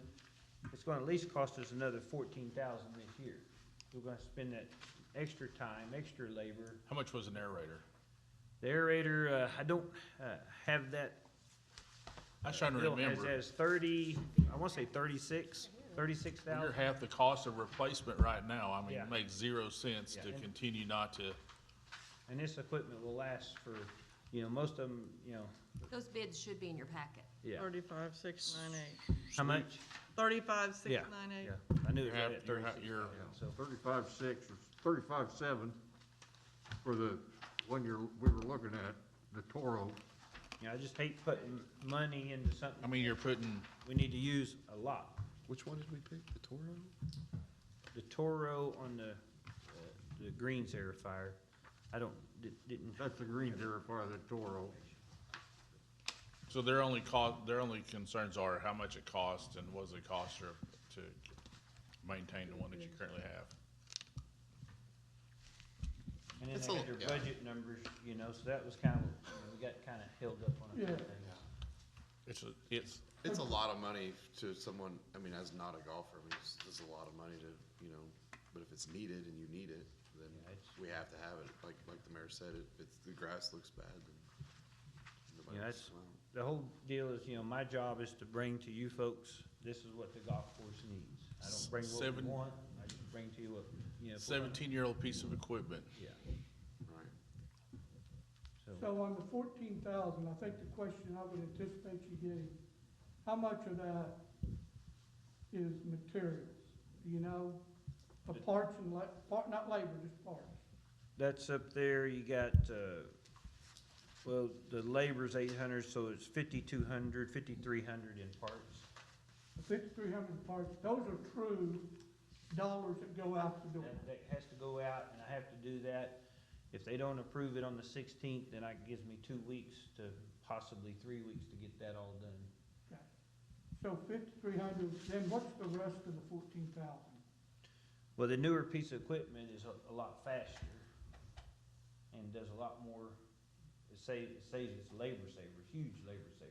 it's going to at least cost us another $14,000 this year. We're going to spend that extra time, extra labor. How much was an aerator? The aerator, I don't have that. I was trying to Bill remember. has 30, I want to say 36,000. You're half the cost of replacement right now. I mean, Yeah. it makes 0 sense to Yeah. continue not to. And this equipment will last for, you know, most of them, you know, Those bids should be in your packet. yeah. 35,698. How much? 35,698. Yeah, I knew it was You're right half- at you're half- 36,000, you're- so. 35.6 or 35.7 for the one we were looking at, the Toro. You know, I just hate putting money into something I mean, you're putting, we need to use a lot. Which one did we pick? The Toro? The Toro on the greens aerifier, I didn't, That's the green verifier, the Toro. so their only concerns are how much it costs and what does it cost to maintain the one that you currently have. and then It's they a- had their yeah. budget numbers, you know, so that was kind of, you know, we got kind of held up on a few Yeah. things. It's a lot of money to someone, I mean, as not a golfer, I mean, it's a lot of money to, you know, but if it's needed and you need it, then Yeah, it's- we have to have it. Like the mayor said, if the grass looks bad, then nobody Yeah, wants that's- to swim. The whole deal is, you know, my job is to bring to you folks, this is what the golf course needs. I don't bring what we want, I just bring to you what, you know. if we're gonna- 17-year-old piece of equipment. Yeah, Right. so on the 14,000, I think the question I would anticipate you getting, how much of that is materials? Do you know, for parts and not labor, just parts? That's up there, you got, well, the labor's 800, so it's 5,200, 5,300 in parts. The 5,300 parts, those are true dollars that go out the door. That has to go out, and I have to do that. If they don't approve it on the 16th, then it gives me 2 weeks to possibly 3 weeks to get that all done. Okay. So 5,300, then what's the rest of the 14,000? Well, the newer piece of equipment is a lot faster and does a lot more. It saves its labor saver, huge labor saver,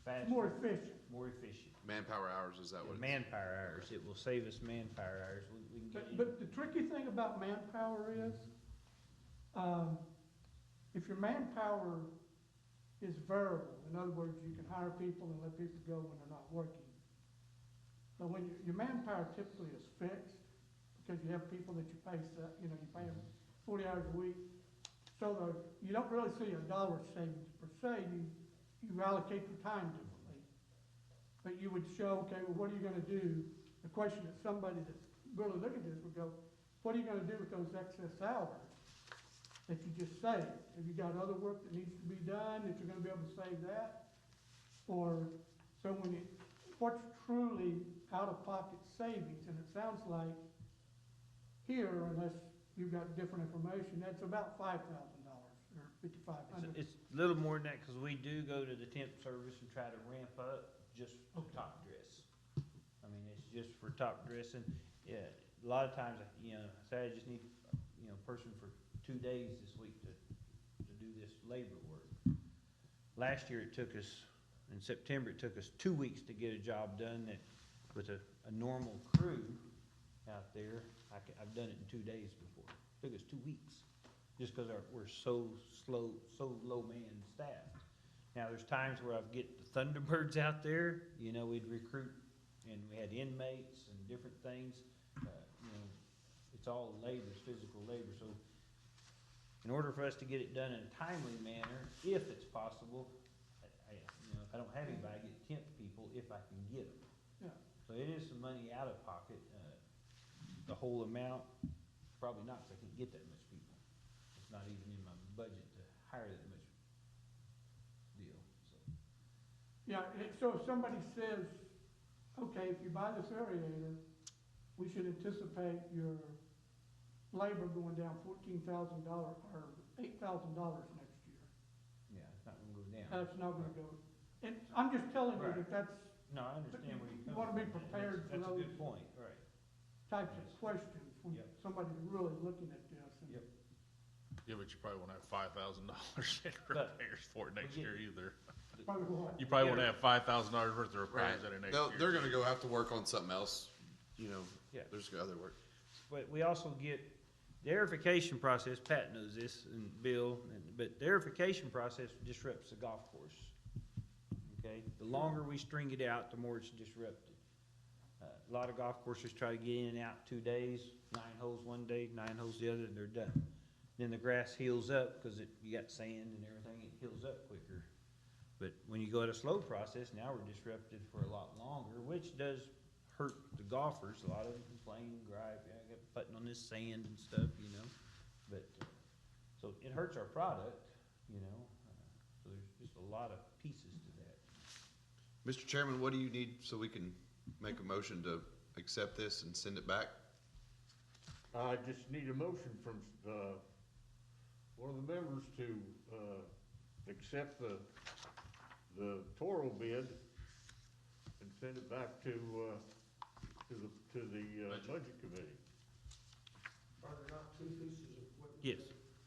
faster. more efficient. More efficient. Manpower hours, is that what it's? Manpower hours, it will save us manpower hours, we can get in. But the tricky thing about manpower is, if your manpower is variable, in other words, you can hire people and let people go when they're not working. But when your manpower typically is fixed, because you have people that you pay, you pay them 40 hours a week. So you don't really see a dollar savings per se, you allocate your time differently. But you would show, okay, well, what are you gonna do? The question that somebody that's really looking at this would go, what are you gonna do with those excess hours that you just saved? Have you got other work that needs to be done, that you're gonna be able to save that? Or, so what's truly out-of-pocket savings, and it sounds like here, unless you've got different information, that's about $5,000 or $5,500. It's a little more than that, cause we do go to the temp service and try to ramp up just for Okay. top dress. I mean, it's just for top dressing. Yeah, a lot of times, say I just need, a person for 2 days this week to do this labor work. Last year it took us, in September, it took us 2 weeks to get a job done that, with a normal crew out there, I've done it in 2 days before. Took us 2 weeks, just cause we're so slow, so low man staffed. Now, there's times where I'd get the Thunderbirds out there, we'd recruit, and we had inmates and different things. It's all labor, it's physical labor, so in order for us to get it done in a timely manner, if it's possible, if I don't have anybody, I get temp people if I can get them. Yeah. So it is some money out of pocket, the whole amount, probably not, 'cause I can't get that much people. It's not even in my budget to hire that much deal, so. Yeah, so if somebody says, okay, if you buy this aerator, we should anticipate your labor going down $14,000 or $8,000 next year. Yeah, it's not gonna go down. That's not gonna go, and I'm just telling you Right. that that's No, I understand where you're You coming from. wanna be man. prepared for That's a those. good point, right. types of questions when Yep. somebody's really looking at this. And Yep. Yeah, but you probably won't have $5,000 in But repairs for it next we year get- either. Probably what? You probably won't have $5,000 worth of repairs Right. in it next They're year. gonna go have to work on something else, Yeah. there's other work. But we also get, the aerification process, Pat knows this, and Bill, but the aerification process disrupts the golf course. Okay, the longer we string it out, the more it's disrupted. A lot of golf courses try to get in and out 2 days, 9 holes one day, 9 holes the other, and they're done. Then the grass heals up, cause you got sand and everything, it heals up quicker. But when you go at a slow process, now we're disrupted for a lot longer, which does hurt the golfers. A lot of them complain and gripe, I got putting on this sand and stuff, But, so it hurts our product, so there's just a lot of pieces to that. Mr. Chairman, what do you need so we can make a motion to accept this and send it back? I just need a motion from, one of the members to, accept the Toro bid and send it back to the budget committee. Are there not two pieces of equipment? Yes,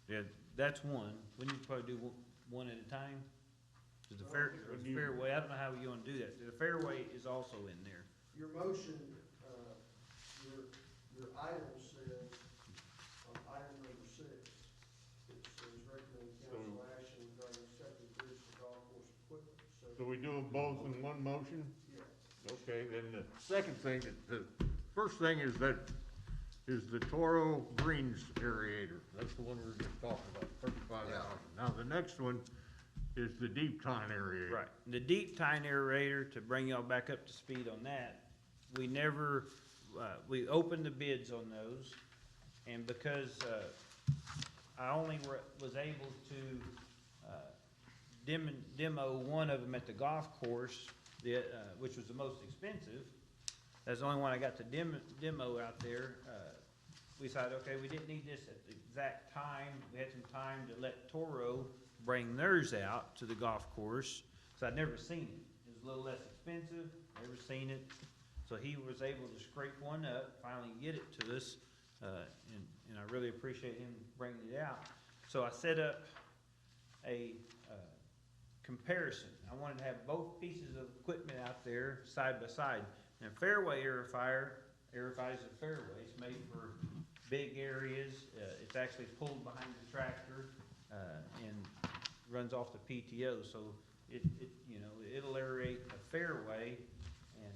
yeah, that's one. We need to probably do one at a time. Cause the fairway, I don't know how we gonna do that. The fairway is also in there. Your motion, your item says, on item number 6, it says recommend council action regarding accepting bids for golf course equipment, So we do them both in one motion? yeah. Okay, then the second thing, the first thing is the Toro Greens aerator. That's the one we were just talking about, $35,000. Now, the next one is the deep tine aerator. Right. The deep tine aerator, to bring y'all back up to speed on that, we never, we opened the bids on those, and because, I only was able to, demo one of them at the golf course, which was the most expensive. That's the only one I got to demo out there. We decided, okay, we didn't need this at the exact time. We had some time to let Toro bring theirs out to the golf course. So I'd never seen it. It was a little less expensive, never seen it. So he was able to scrape one up, finally get it to us, and I really appreciate him bringing it out. So I set up a comparison. I wanted to have both pieces of equipment out there side by side. Now, fairway aerifies a fairway. It's made for big areas. It's actually pulled behind the tractor, and runs off the PTO, so it'll aerate a fairway, and,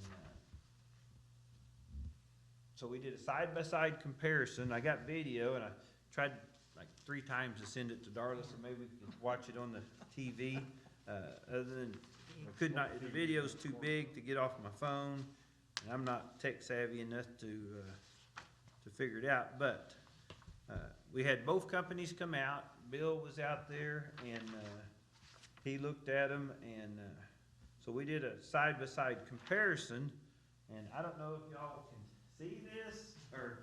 so we did a side-by-side comparison. I got video, and I tried like 3 times to send it to Darla, so maybe we could watch it on the TV. Other than, I could not, the video's too big to get off my phone, and I'm not tech savvy enough to figure it out, but, we had both companies come out. Bill was out there, and, he looked at them, and, so we did a side-by-side comparison, and I don't know if y'all can see this, or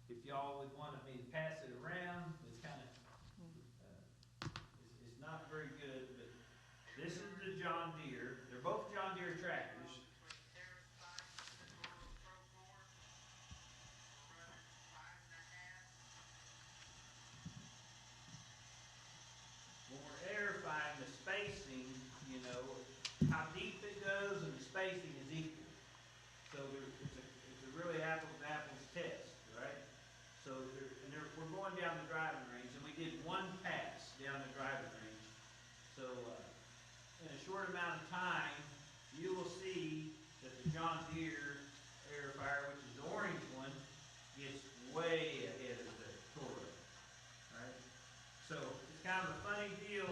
if y'all would want me to pass it around. It's kind of, it's not very good, but this is the John Deere. They're both John Deere tractors. When we're aerifying, the spacing, how deep it goes and the spacing is equal. So it's a really apples to apples test, right? So we're going down the driving range, and we did one pass down the driving range. So in a short amount of time, you will see that the John Deere aerifier, which is the orange one, gets way ahead of the Toro, right? So it's kind of a funny deal.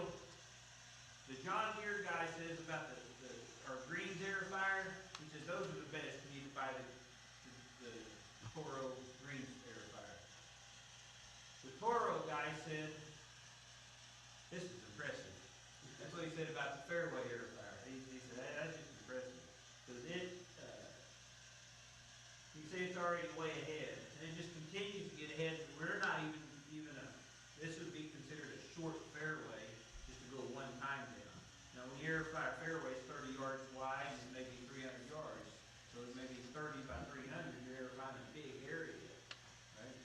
The John Deere guy says about our greens aerifier, he says those are the best. You need to buy the Toro greens aerifier. The Toro guy said, this is impressive. That's what he said about the fairway aerifier. He said, that's just impressive. Because he said it's already way ahead. And it just continues to get ahead. We're not even this would be considered a short fairway just to go one time down. Now, when you aerify a fairway, it's 30 yards wide and maybe 300 yards. So it may be 30 by 300, you're aerifying a big area, right?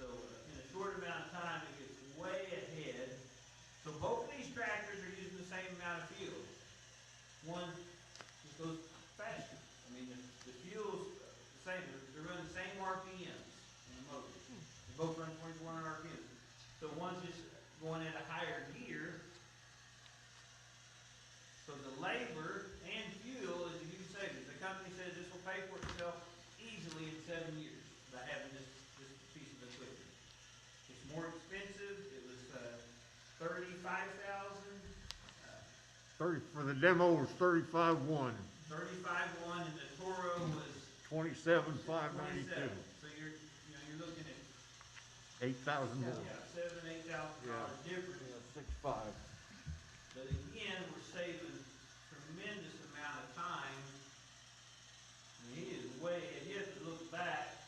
So in a short amount of time, it gets way ahead. So both of these tractors are using the same amount of fuel. One just goes faster. I mean, the fuel's the same. They're running the same RPMs in the motor. They both run 2,400 RPMs. So one's just going at a higher gear. So the labor and fuel is a huge savings. The company says this will pay for itself easily in 7 years by having this piece of equipment. It's more expensive. It was $35,000. For the demo was 35,100, 35,100, and the Toro was 27,592, 27. So you're looking at 8,000 more. $7,000 to $8,000 difference. Yeah, 6,500. But again, we're saving tremendous amount of time. And he is way, if you have to look back,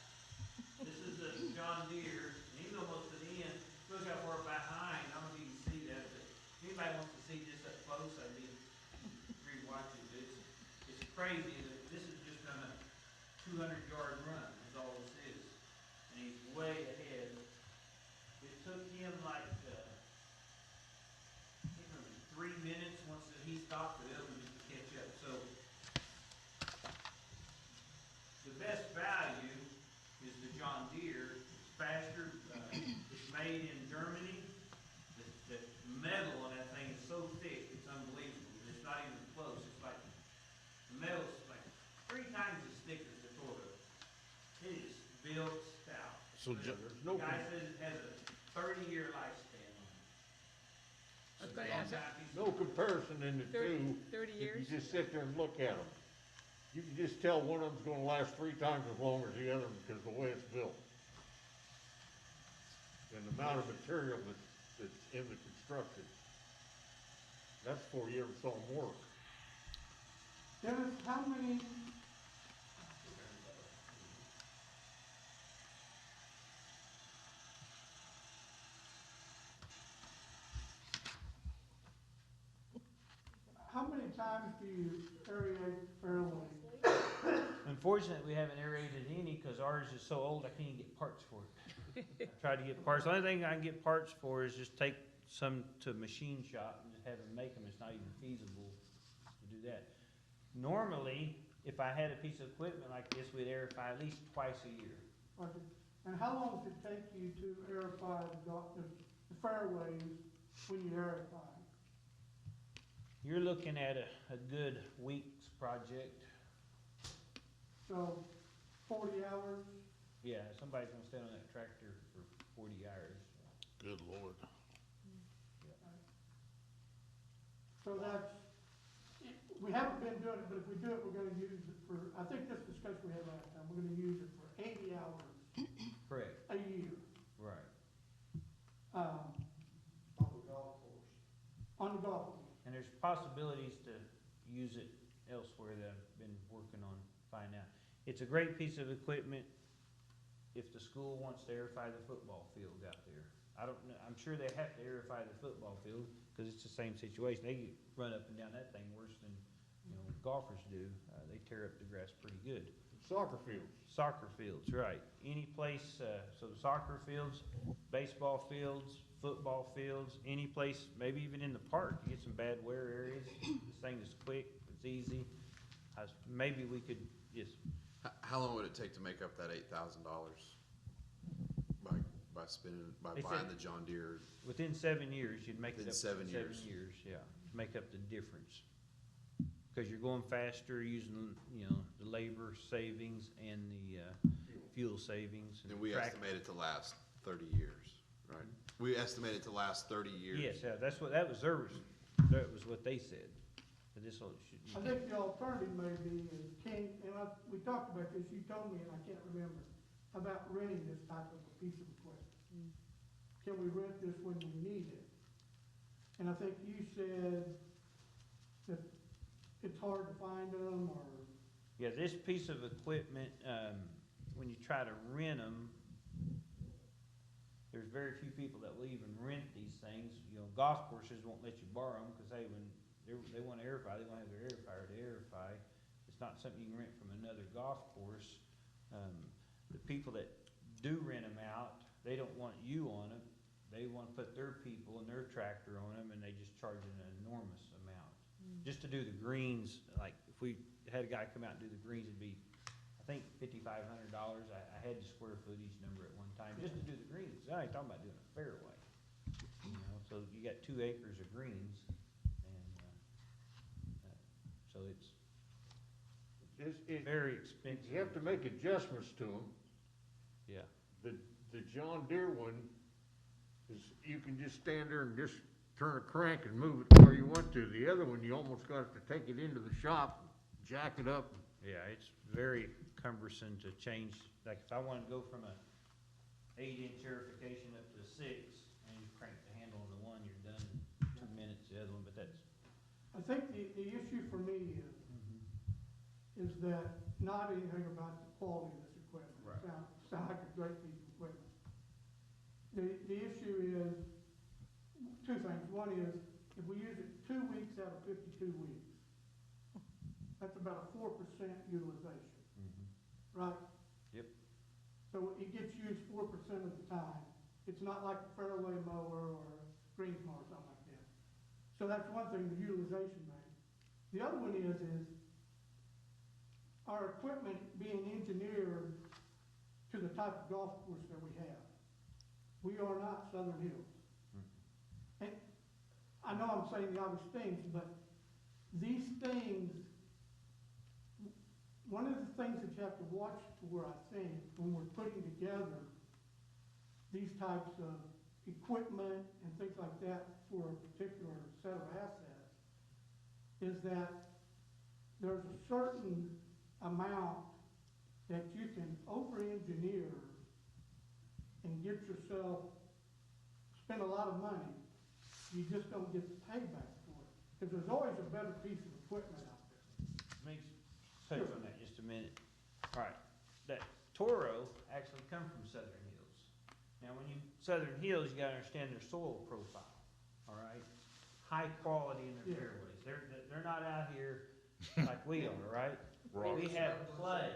this is the John Deere, and he's almost to the end. Look how far behind, I don't know if you can see that, but if anybody wants to see this up close, I'd be re-watching this. It's crazy that this is just on a 200-yard run, is all this is. And he's way ahead. It took him like, 3 minutes once he stopped for the other one to catch up. So the best value is the John Deere. It's faster. It's made in Germany. The metal on that thing is so thick, it's unbelievable. It's not even close. It's like the metal's like 3 times as thick as the Toro. It is built stout. So there's The guy says it has a 30-year lifespan on it. I was gonna ask, no comparison in the 30 two. 30 years? If you just sit there and look at them, you can just tell one of them's gonna last 3 times as long as the other because of the way it's built. And the amount of material that's in the construction. That's before you ever saw them work. Dennis, how many, how many times do you aerate fairway? Unfortunately, we haven't aerated any because ours is so old I can't even get parts for it. I tried to get parts. The only thing I can get parts for is just take some to machine shop and just have them make them, it's not even feasible to do that. Normally, if I had a piece of equipment like this, we'd aerify at least twice a year. Okay. And how long does it take you to aerify the fairways when you aerify? You're looking at a good week's project. So 40 hours? Yeah, somebody's gonna stand on that tractor for 40 hours. Good lord. So that's, we haven't been doing it, but if we do it, we're gonna use it for, I think this discussion we had last time, we're gonna use it for 80 hours Correct, a year. right. Um, On the golf course. on the golf course. And there's possibilities to use it elsewhere that I've been working on finding out. It's a great piece of equipment if the school wants to aerify the football field out there. I don't know, I'm sure they have to aerify the football field, cause it's the same situation. They run up and down that thing worse than, golfers do. They tear up the grass pretty good. Soccer fields. Soccer fields, right. Any place, so soccer fields, baseball fields, football fields, any place, maybe even in the park, you get some bad wear areas. This thing is quick, it's easy. Maybe we could just, How long would it take to make up that $8,000 by spending, by They buying said- the John Deere? within 7 years, you'd make it Within up. 7 in years. 7 years, yeah, make up the difference. Cause you're going faster, using, the labor savings and the, fuel savings. And we track- estimate it to last 30 years, right? We estimate it to last 30 years. Yes, yeah, that was what they said. But this will, I think the alternative may be is we talked about this, you told me, and I can't remember, about renting this type of a piece of equipment. Can we rent this when we need it? And I think you said that it's hard to find them, or, yeah, this piece of equipment, when you try to rent them, there's very few people that will even rent these things. Golf courses won't let you borrow them, cause when they want to aerify, they want to have their aerifier to aerify. It's not something you can rent from another golf course. The people that do rent them out, they don't want you on them. They want to put their people and their tractor on them, and they just charge an enormous amount. Just to do the greens, like if we had a guy come out and do the greens, it'd be, I think, $5,500. I had the square footage number at one time, just to do the greens. I ain't talking about doing a fairway. So you got 2 acres of greens, and, so it's very expensive. You have to make adjustments to them. Yeah, The John Deere one is, you can just stand there and just turn a crank and move it where you want to. The other one, you almost got to take it into the shop, jack it up. yeah, it's very cumbersome to change. Like if I wanted to go from a 8-inch aerification up to a 6, and you crank the handle on the one, you're done in 2 minutes, the other one, but that's. I think the issue for me is that not anything about the quality of this equipment. Right. Sound like a great piece of equipment. The issue is, 2 things. One is, if we use it 2 weeks out of 52 weeks, that's about a 4% utilization, right? Yep. So it gets used 4% of the time. It's not like a fairway mower or a greens mower or something like that. So that's one thing, the utilization rate. The other one is our equipment being engineered to the type of golf course that we have. We are not Southern Hills. And I know I'm saying the obvious things, but these things, one of the things that you have to watch for, I think, when we're putting together these types of equipment and things like that for a particular set of assets, is that there's a certain amount that you can over-engineer and get yourself, spend a lot of money, you just don't get the payback for it. Because there's always a better piece of equipment out there. Let me touch on that just a minute. All right, that Toro actually come from Southern Hills. Now, Southern Hills, you gotta understand their soil profile, all right? High quality in their Yeah. fairways. They're not out here like we are, right? We have clay,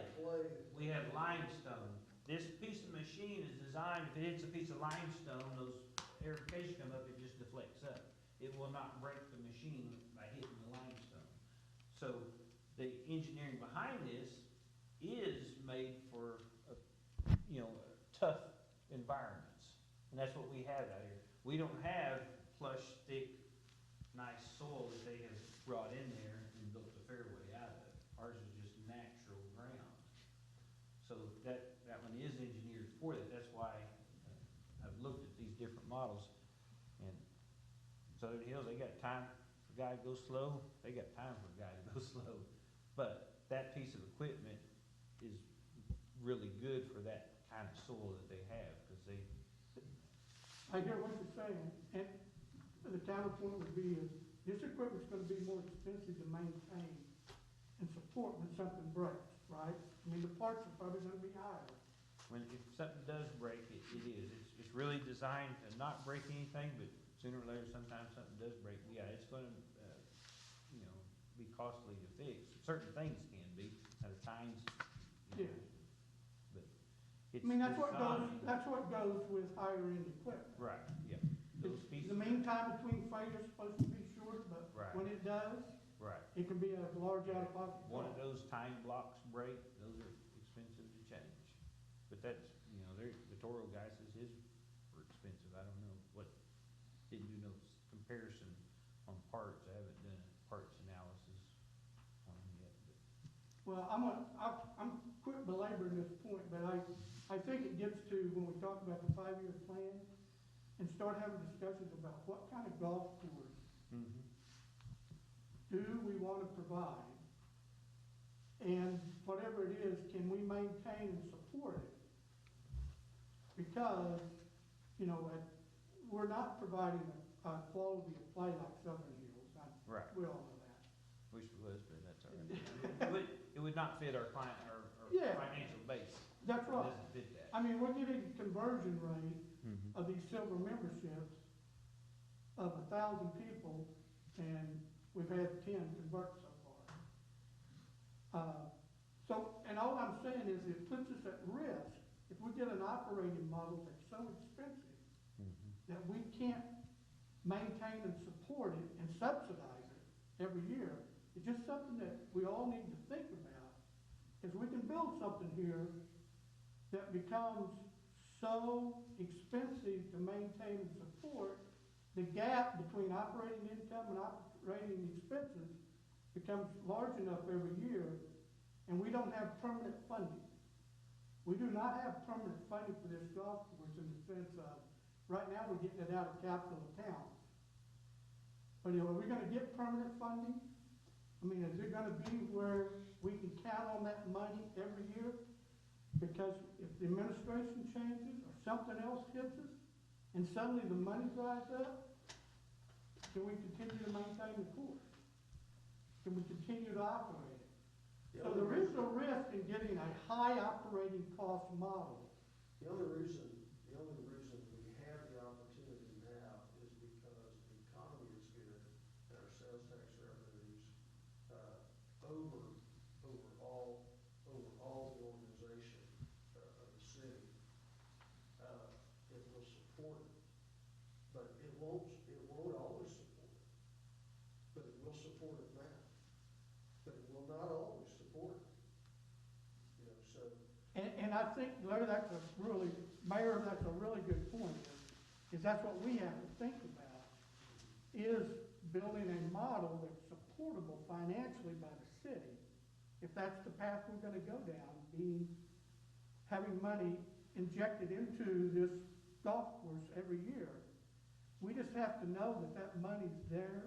we have limestone. This piece of machine is designed, if it hits a piece of limestone, those air case come up, it just deflects up. it will not break the machine by hitting the limestone. So the engineering behind this is made for, tough environments. And that's what we have out here. We don't have plush, thick, nice soil that they have brought in there and built the fairway out of. Ours is just natural ground. So that one is engineered for that. That's why I've looked at these different models. And Southern Hills, they got time for a guy to go slow, they got time for a guy to go slow. But that piece of equipment is really good for that kind of soil that they have, because they, I hear what you're saying, and the counterpoint would be is, this equipment's gonna be more expensive to maintain and support when something breaks, right? I mean, the parts are probably gonna be higher. if something does break, it is. It's really designed to not break anything, but sooner or later, sometimes something does break. Yeah, it's gonna, be costly to fix. Certain things can be, at times, Yeah. but it's. I mean, that's what designed- goes with higher end equipment. Right, yeah. Those pieces. The mean time between failures is supposed to be short, but Right. when it does, Right. it can be a large out-of-pocket One of cost. those time blocks break, those are expensive to change. But that's, the Toro guy says his were expensive. I don't know didn't do no comparison on parts. I haven't done a parts analysis on them yet, but. Well, I'm quit belaboring this point, but I think it gets to when we talk about the 5-year plan and start having discussions about what kind of golf course do we want to provide? And whatever it is, can we maintain and support it? Because, we're not providing a quality of play like Southern Hills. Right. We all know that. Wish it was, but that's all right. It would not fit our client, our Yeah. financial base. That's It right. doesn't fit that. I mean, we're getting a conversion rate of these silver memberships of 1,000 people, and we've had 10 convert so far. And all I'm saying is it puts us at risk if we get an operating model that's so expensive that we can't maintain and support it and subsidize it every year. It's just something that we all need to think about, because we can build something here that becomes so expensive to maintain and support, the gap between operating income and operating expenses becomes large enough every year, and we don't have permanent funding. We do not have permanent funding for this golf course in the sense of, right now, we're getting it out of capital accounts. But, are we gonna get permanent funding? I mean, is it gonna be where we can count on that money every year? Because if the administration changes or something else hits us, and suddenly the money dries up, can we continue to maintain the course? Can we continue to operate it? So there is a risk in getting a high operating cost model. The only reason we have the opportunity now is because the economy is good and our sales tax revenues, over all the organization, of the city. It will support it, but it won't always support it. But it will support it now. But it will not always support it. So. And I think, Larry, Mayor, that's a really good point, is that's what we have to think about, is building a model that's supportable financially by the city, if that's the path we're gonna go down, having money injected into this golf course every year. We just have to know that that money's there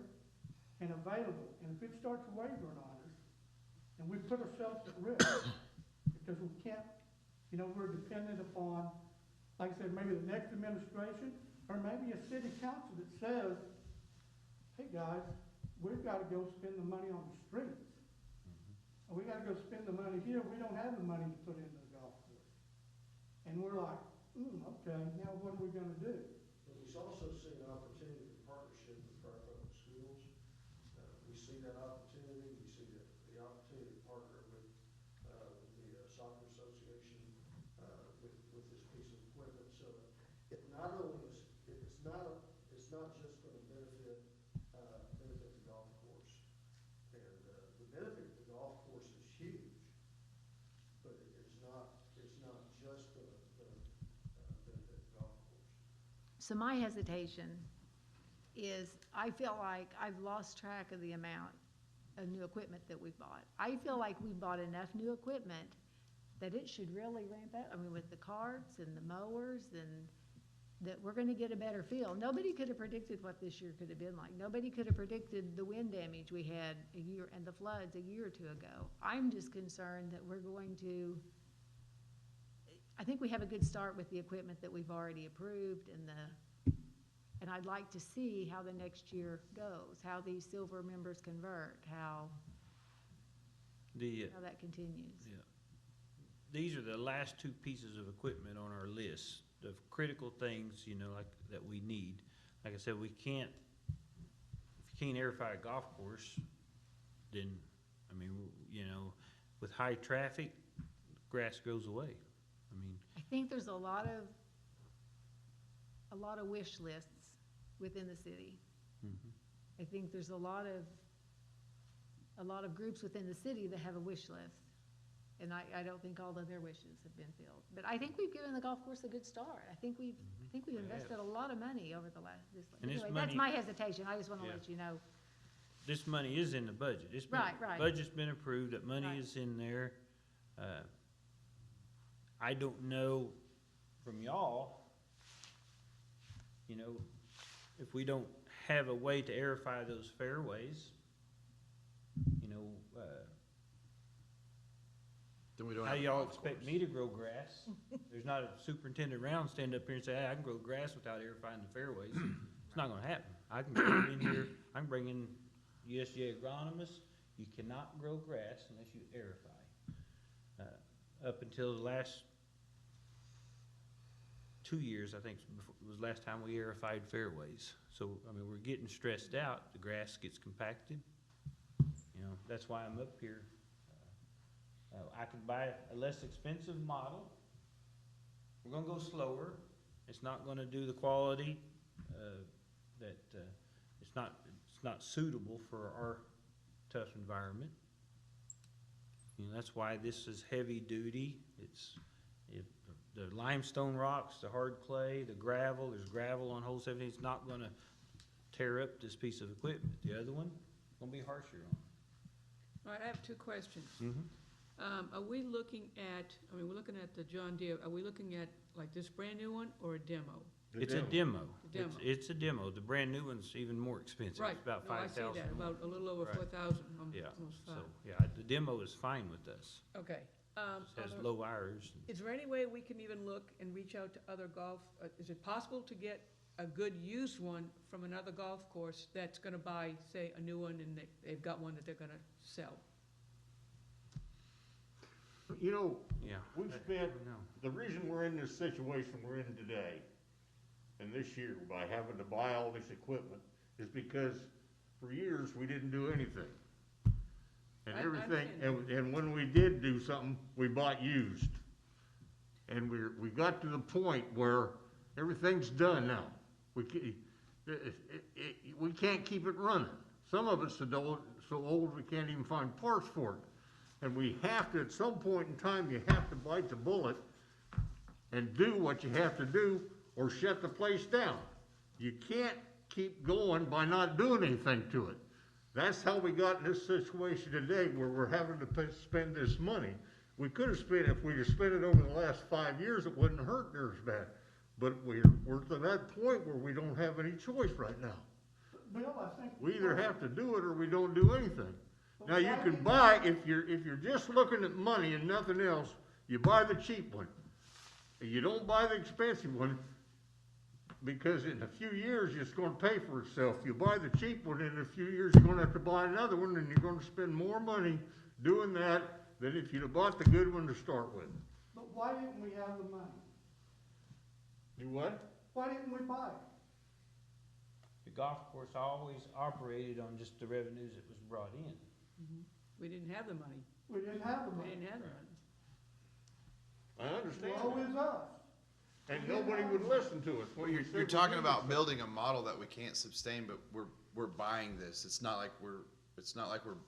and available, and if it starts wavering on us, and we put ourselves at risk, because we can't, we're dependent upon, like I said, maybe the next administration, or maybe a city council that says, hey, guys, we've gotta go spend the money on the streets. Or we gotta go spend the money here, we don't have the money to put into the golf course. And we're like, okay, now what are we gonna do? But we also see an opportunity for partnership with Pryor Public Schools. We see that opportunity, we see the opportunity to partner with the soccer association, with this piece of equipment. So it not only is, it's not just gonna benefit So my hesitation is, I feel like I've lost track of the amount of new equipment that we've bought. I feel like we bought enough new equipment that it should really ramp up, I mean, with the carts and the mowers, and that we're gonna get a better feel. Nobody could have predicted what this year could have been like. Nobody could have predicted the wind damage we had a year, and the floods a year or two ago. I'm just concerned that we're going to, I think we have a good start with the equipment that we've already approved, and I'd like to see how the next year goes, how these silver members convert, how that continues. Yeah. These are the last two pieces of equipment on our list of critical things, you know, like, that we need. Like I said, if you can't airify a golf course, then, I mean, you know, with high traffic, grass goes away. I mean, I think there's a lot of wish lists within the city. I think there's a lot of groups within the city that have a wish list. And I don't think all of their wishes have been filled. But I think we've given the golf course a good start. I think we've invested a lot of money over the last, And this anyway, that's money- my hesitation. I just wanna Yeah. let you know. this money is in the budget. It's been, Right. budget's been approved, that money Right. is in there. I don't know from y'all, you know, if we don't have a way to airify those fairways, you know, Then we don't how have a y'all golf expect course. me to grow grass? There's not a superintendent around stand up here and say, hey, I can grow grass without airifying the fairways. It's not gonna happen. I can bring in here, I can bring in USDA agronomists. You cannot grow grass unless you aerify. Up until the last 2 years, I think was the last time we aerified fairways. So, I mean, we're getting stressed out. The grass gets compacted. You know, that's why I'm up here. I can buy a less expensive model. We're gonna go slower. It's not gonna do the quality, that, it's not suitable for our tough environment. You know, that's why this is heavy duty. The limestone rocks, the hard clay, the gravel, there's gravel on hole 17, it's not gonna tear up this piece of equipment. The other one, gonna be harsher on. All right, I have two questions. Mm-hmm. Are we looking at, I mean, we're looking at the John Deere, are we looking at like this brand new one or a demo? It's a demo. The demo. It's a demo. The brand new one's even more expensive. Right, It's about no, I see 5,000 that, more. about a little over Right. 4,000, Yeah, almost so, 5. yeah, the demo is fine with us. Okay. It has low hours. Is there any way we can even look and reach out to other golf, is it possible to get a good used one from another golf course that's gonna buy, say, a new one and they've got one that they're gonna sell? You know, Yeah. we've spent, No. the reason we're in this situation we're in today, and this year, by having to buy all this equipment, is because for years, we didn't do anything. And I everything, understand and when we did do something, we bought used. And we got to the point where everything's done now. We can't keep it running. Some of it's so old, we can't even find parts for it. And we have to, at some point in time, you have to bite the bullet and do what you have to do or shut the place down. You can't keep going by not doing anything to it. That's how we got in this situation today where we're having to spend this money. We could have spent, if we'd have spent it over the last 5 years, it wouldn't hurt near as bad. But we're to that point where we don't have any choice right now. Bill, I think. We either have to do it or we don't do anything. But Now, you why can didn't- buy, if you're just looking at money and nothing else, you buy the cheap one. You don't buy the expensive one, because in a few years, it's gonna pay for itself. You buy the cheap one, in a few years, you're gonna have to buy another one, and you're gonna spend more money doing that than if you'd have bought the good one to start with. But why didn't we have the money? You what? Why didn't we buy it? The golf course always operated on just the revenues that was brought in. We didn't have the money. We didn't have the We money. didn't have the money. I understand Woe that. is us. And nobody would listen to us. Well, you're talking about building a model that we can't sustain, but we're buying this. It's not like we're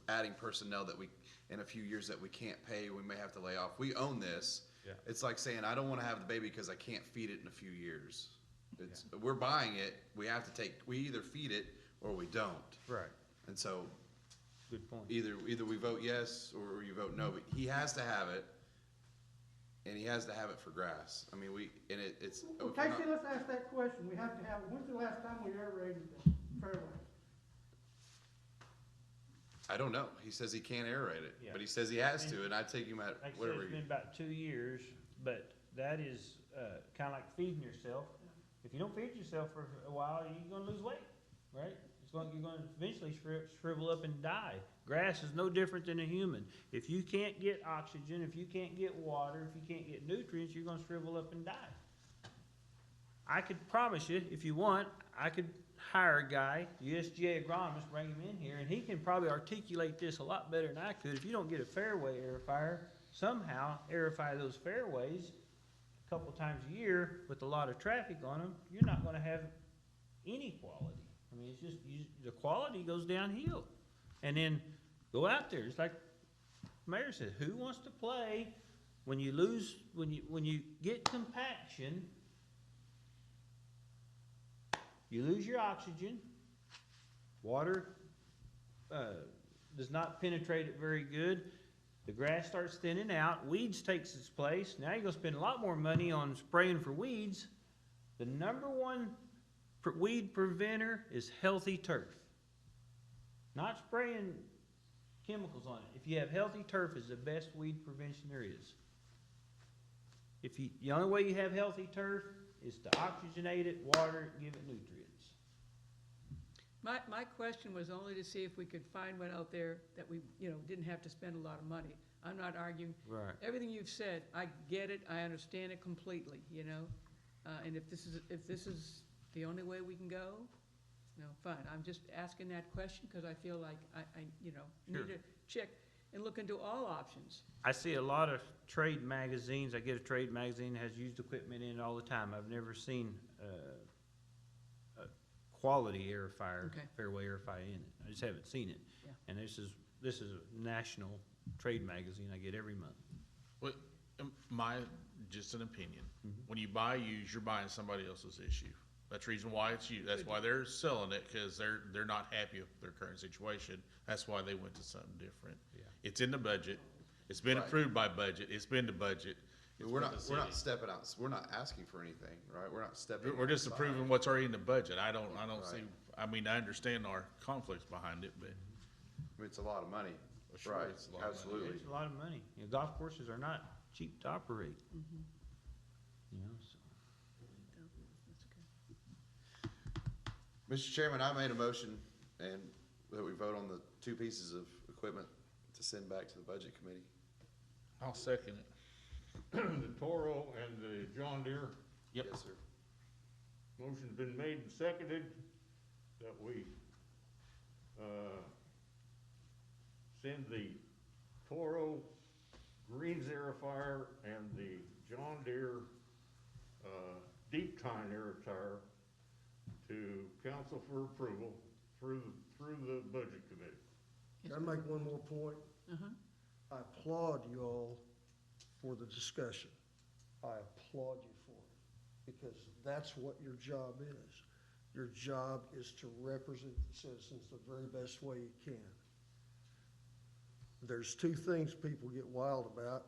adding personnel that we, in a few years that we can't pay, we may have to lay off. We own this. Yeah. It's like saying, I don't wanna have the baby because I can't feed it in a few years. We're buying it, we have to we either feed it or we don't. Right. And so Good point. either we vote yes or you vote no, but he has to have it. And he has to have it for grass. I mean, it's. Well, if we're not- Casey, let's ask that question. We have to have, when's the last time we aerated the fairways? Oh. I don't know. He says he can't aerate it, Yeah. but he says he has to, and I take him at Like I said, whatever. it's been about 2 years, but that is, kinda like feeding yourself. If you don't feed yourself for a while, you're gonna lose weight, right? You're gonna eventually shrivel up and die. Grass is no different than a human. If you can't get oxygen, if you can't get water, if you can't get nutrients, you're gonna shrivel up and die. I could promise you, if you want, I could hire a guy, USGA agronomist, bring him in here, and he can probably articulate this a lot better than I could. If you don't get a fairway aerifier, somehow aerify those fairways a couple times a year with a lot of traffic on them, you're not gonna have any quality. I mean, it's just, the quality goes downhill. And then go out there, it's like the mayor said, who wants to play when you lose, when you get compaction, you lose your oxygen, water, does not penetrate it very good, the grass starts thinning out, weeds takes its place, now you're gonna spend a lot more money on spraying for weeds. The number one weed preventer is healthy turf. Not spraying chemicals on it. If you have healthy turf, is the best weed prevention there is. The only way you have healthy turf is to oxygenate it, water it, give it nutrients. My question was only to see if we could find one out there that we, didn't have to spend a lot of money. I'm not arguing. Right. Everything you've said, I get it, I understand it completely, and if this is the only way we can go, fine. I'm just asking that question because I feel like I Sure. need to check and look into all options. I see a lot of trade magazines. I get a trade magazine that has used equipment in it all the time. I've never seen a quality aerifier, Okay. fairway aerifier in it. I just haven't seen it. Yeah. And this is a national trade magazine I get every month. Well, just an opinion. Mhm. When you buy used, you're buying somebody else's issue. That's the reason why it's used. That's why they're selling it, because they're not happy with their current situation. That's why they went to something different. Yeah. It's in the budget. It's been Right. approved by budget. It's been the budget. It's We're with not, the we're not city. stepping out, we're not asking for anything, right? We're not stepping. We're just outside. approving what's already in the budget. I don't see, Right. I mean, I understand our conflicts behind it, but I mean, it's a lot of money, Well, sure, right, it's a lot of money. absolutely. It's a lot of money. Golf courses are not cheap to operate. Mm-hmm. So. Mr. Chairman, I made a motion and that we vote on the 2 pieces of equipment to send back to the budget committee. I'll second it. The Toro and the John Deere. Yep. Yes, sir. Motion's been made and seconded that we, send the Toro Greens aerifier and the John Deere, deep tine aerifier to council for approval through the budget committee. Can I make one more point? Uh-huh. I applaud you all for the discussion. I applaud you for it, because that's what your job is. Your job is to represent the citizens the very best way you can. There's 2 things people get wild about,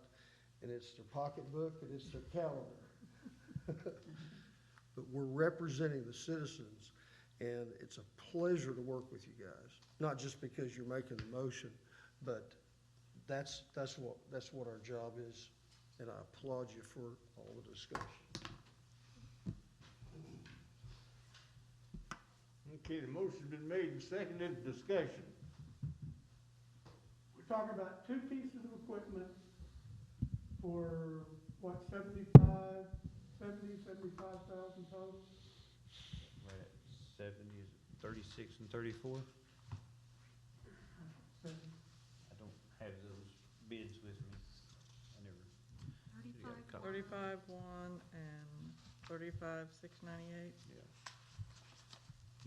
and it's their pocketbook and it's their calendar. But we're representing the citizens, and it's a pleasure to work with you guys. Not just because you're making the motion, but that's what our job is, and I applaud you for all the discussion. Okay, the motion's been made and seconded, discussion. We're talking about 2 pieces of equipment for, what, 75,000 total? Right at 70, is it 36 and 34? I don't have those bids with me. I never. you got a couple. 35,1 and 35,698. Yeah.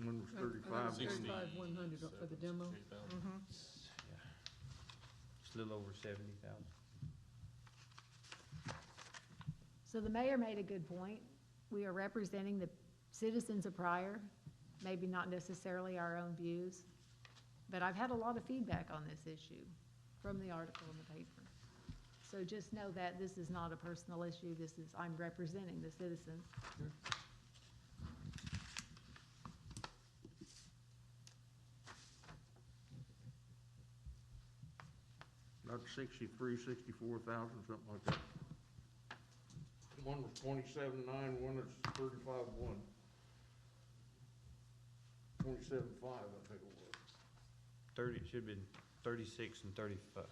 One was 35. 35,100 for the demo. Mm-hmm. Yeah. Just a little over 70,000. So the mayor made a good point. We are representing the citizens of Pryor, maybe not necessarily our own views. But I've had a lot of feedback on this issue from the article in the paper. So just know that this is not a personal issue, I'm representing the citizens. About 64,000, something like that. One was 27.9, one is 35.1. 27.5, I think it was. 30, it should have been 36 and 35.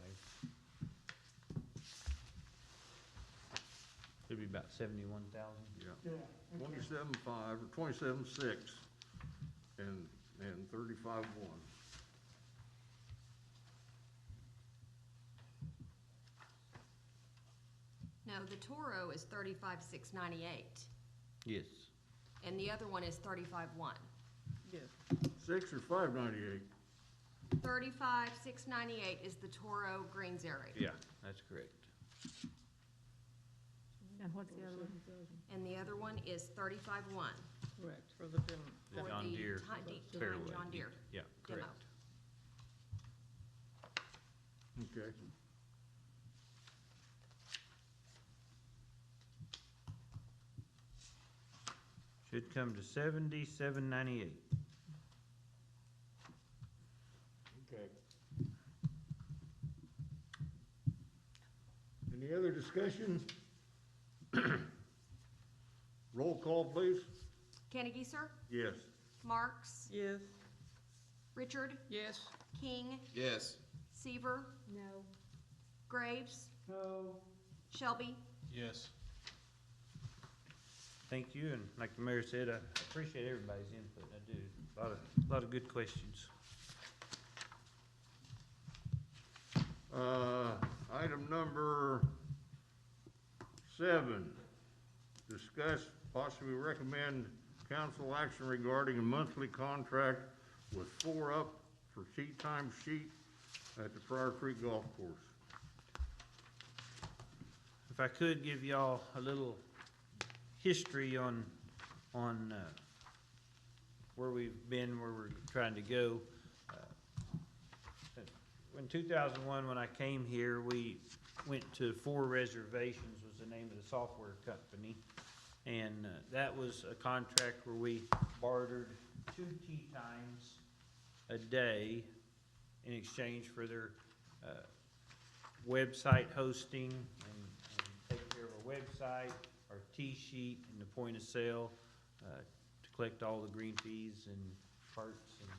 Should be about 71,000. Yeah. Yeah. 27.5 or 27.6 and 35.1. No, the Toro is 35,698, Yes. and the other one is 35,1. Yes. 6 or 598? 35,698 is the Toro Greens area, Yeah, that's correct. And what's the other one? 7,000. and the other one is 35,1 Correct, for the demo. The for John the Deere Fairway. John Deere Yeah, demo. correct. Okay. Should come to 77.98. Okay. Any other discussion? Roll call, please. Kenny Geeser, Yes. Marks, Yes. Richard, Yes, King, Yes. Seaver, No. Graves, No, Shelby. Yes. Thank you, and like the mayor said, I appreciate everybody's input, I do. A lot of good questions. Item number 7, discuss, possibly recommend council action regarding a monthly contract with 4UP for tee time sheet at the Pryor Creek Golf Course. If I could give y'all a little history on where we've been, where we're trying to go. In 2001, when I came here, we went to 4 Reservations, was the name of the software company. And that was a contract where we bartered 2 tee times a day in exchange for their website hosting and take care of our website, our tee sheet, and the point of sale to collect all the green fees and carts and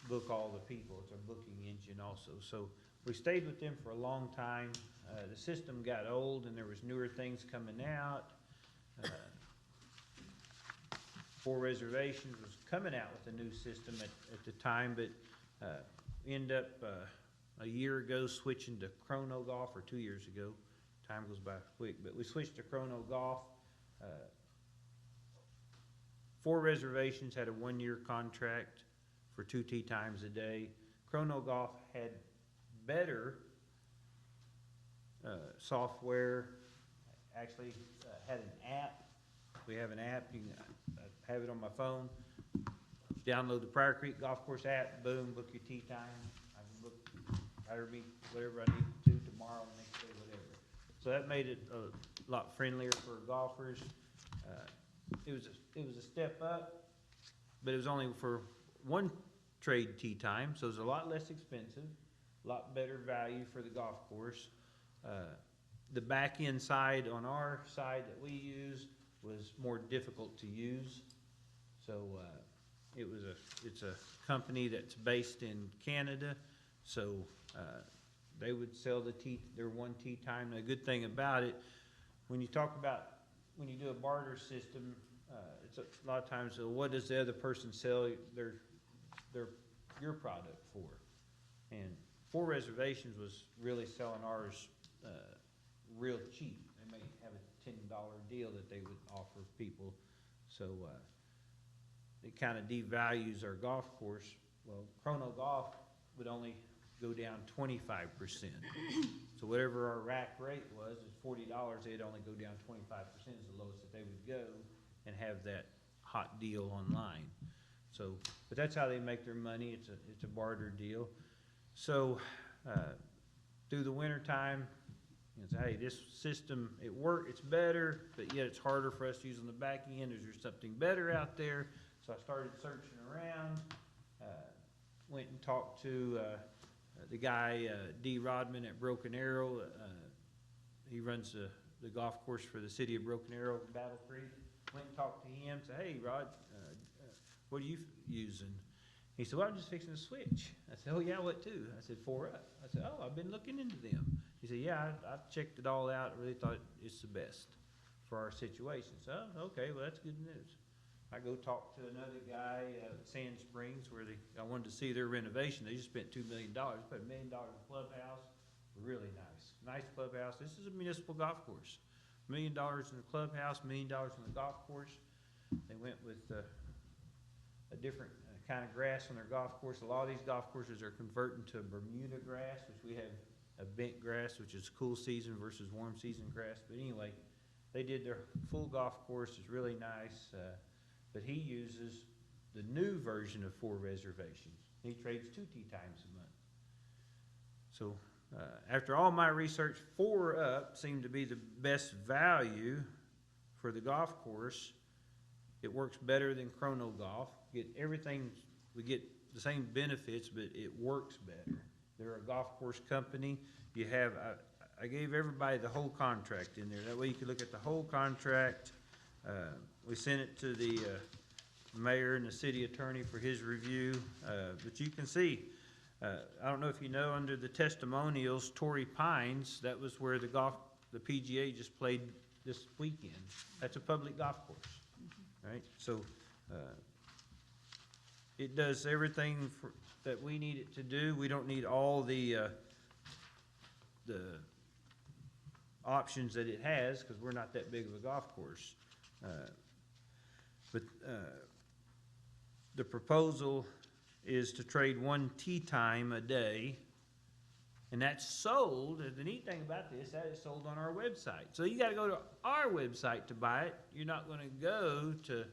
book all the people. It's our booking engine also. So we stayed with them for a long time. The system got old and there was newer things coming out. 4 Reservations was coming out with a new system at the time, but end up a year ago switching to Chrono Golf, or 2 years ago. Time goes by quick, but we switched to Chrono Golf. 4 Reservations had a 1-year contract for 2 tee times a day. Chrono Golf had better software, actually had an app. We have an app, you can have it on my phone. Download the Pryor Creek Golf Course app, boom, book your tee time. I can book whatever I need to tomorrow, next day, whatever. So that made it a lot friendlier for golfers. It was a step up, but it was only for 1 trade tee time, so it was a lot less expensive, a lot better value for the golf course. The back end side on our side that we use was more difficult to use. So it's a company that's based in Canada, so they would sell their 1 tee time. The good thing about it, when you do a barter system, it's a lot of times, what does the other person sell your product for? And 4 Reservations was really selling ours real cheap. They may have a $10 deal that they would offer people. So it kind of devalues our golf course. Well, Chrono Golf would only go down 25%. So whatever our rack rate was, is $40, they'd only go down 25% is the lowest that they would go and have that hot deal online. So, but that's how they make their money. It's a barter deal. So, through the winter time, you know, say, hey, this system, it's better, but yet it's harder for us to use on the back end. Is there something better out there? So I started searching around, went and talked to, the guy, D. Rodman at Broken Arrow. He runs the golf course for the city of Broken Arrow, Battle Creek. Went and talked to him, said, hey, Rod, what are you using? He said, well, I'm just fixing to switch. I said, oh, yeah, what too? I said, 4Up. I said, oh, I've been looking into them. He said, yeah, I've checked it all out. I really thought it's the best for our situation. So, okay, well, that's good news. I go talk to another guy at Sand Springs where I wanted to see their renovation. They just spent $2 million, put $1 million in the clubhouse. Really nice. Nice clubhouse. This is a municipal golf course. $1 million in the clubhouse, $1 million in the golf course. They went with a different kind of grass on their golf course. A lot of these golf courses are converting to Bermuda grass, which we have a bent grass, which is cool season versus warm season grass. But anyway, they did their full golf course. It's really nice. But he uses the new version of 4 reservations. He trades 2 tee times a month. So after all my research, 4Up seemed to be the best value for the golf course. It works better than Chrono Golf. We get the same benefits, but it works better. They're a golf course company. You have, I gave everybody the whole contract in there. That way you can look at the whole contract. We sent it to the mayor and the city attorney for his review. But you can see, I don't know if you know, under the testimonials, Torrey Pines, that was where the PGA just played this weekend. That's a public golf course, right? So it does everything that we need it to do. We don't need all the options that it has because we're not that big of a golf course. But the proposal is to trade 1 tee time a day, and that's sold. The neat thing about this, that is sold on our website. So you got to go to our website to buy it. You're not going to go to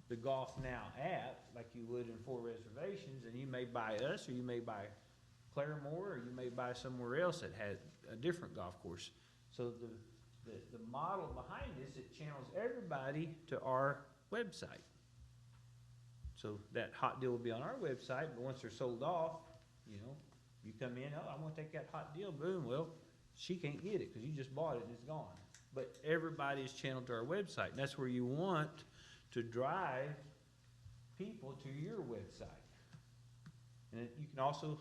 the Golf Now app like you would in 4 reservations, and you may buy us, or you may buy Claremore, or you may buy somewhere else that had a different golf course. So the model behind this, it channels everybody to our website. So that hot deal will be on our website, but once they're sold off, you know, you come in, oh, I want to take that hot deal, boom, well, she can't get it because you just bought it and it's gone. But everybody is channeled to our website, and that's where you want to drive people to your website. And you can also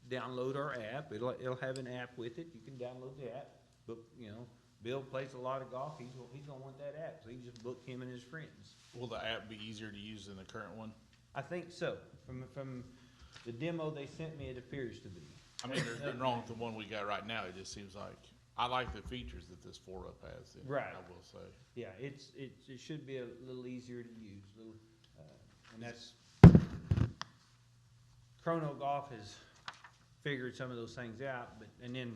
download our app. It'll have an app with it. You can download the app. But, you know, Bill plays a lot of golf. He's gonna want that app, so he just book him and his friends. Will the app be easier to use than the current one? I think so. From the demo they sent me, it appears to be. I mean, there's nothing wrong with the one we got right now. It just seems like, I like the features that this 4Up has in it, Right. I will say. Yeah, it should be a little easier to use. And that's, Chrono Golf has figured some of those things out, but, and then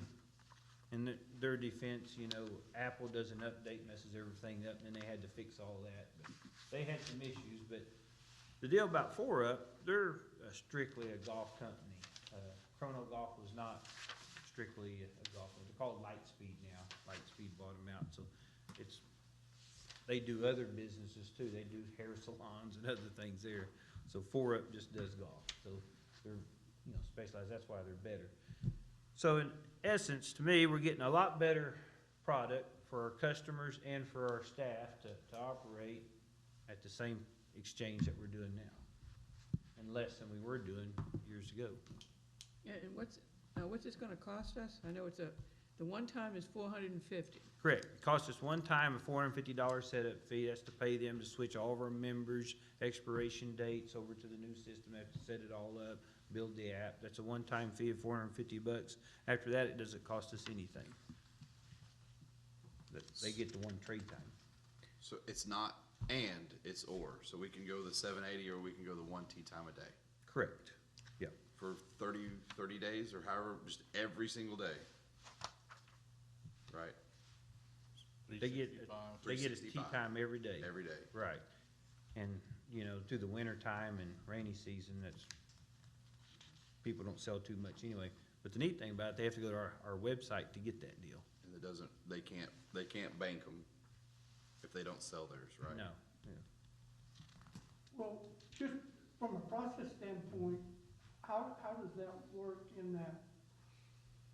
in their defense, you know, Apple does an update, messes everything up, and then they had to fix all that. But they had some issues, but the deal about 4Up, they're strictly a golf company. Chrono Golf was not strictly a golf company. They're called Lightspeed now. Lightspeed bought them out, so they do other businesses too. They do hair salons and other things there. So 4Up just does golf. So they're, you know, specialized. That's why they're better. So in essence, to me, we're getting a lot better product for our customers and for our staff to operate at the same exchange that we're doing now, and less than we were doing years ago. Yeah, and what's this gonna cost us? I know the one time is $450. Correct. It costs us one time a $450 setup fee. That's to pay them to switch all of our members' expiration dates over to the new system. They have to set it all up, build the app. That's a one-time fee of $450. After that, it doesn't cost us anything. They get the one trade time. So it's not and, it's or. So we can go the 780 or we can go the 1 tee time a day. Correct. Yeah. for 30 days or however, just every single day. Right, They get, 365. they get a tea 365. time every day. every day. Right. And, you know, through the winter time and rainy season, that's, people don't sell too much anyway. But the neat thing about it, they have to go to our website to get that deal. And it doesn't, they can't bank them if they don't sell theirs, right? No, yeah. Well, just from a process standpoint, how does that work in that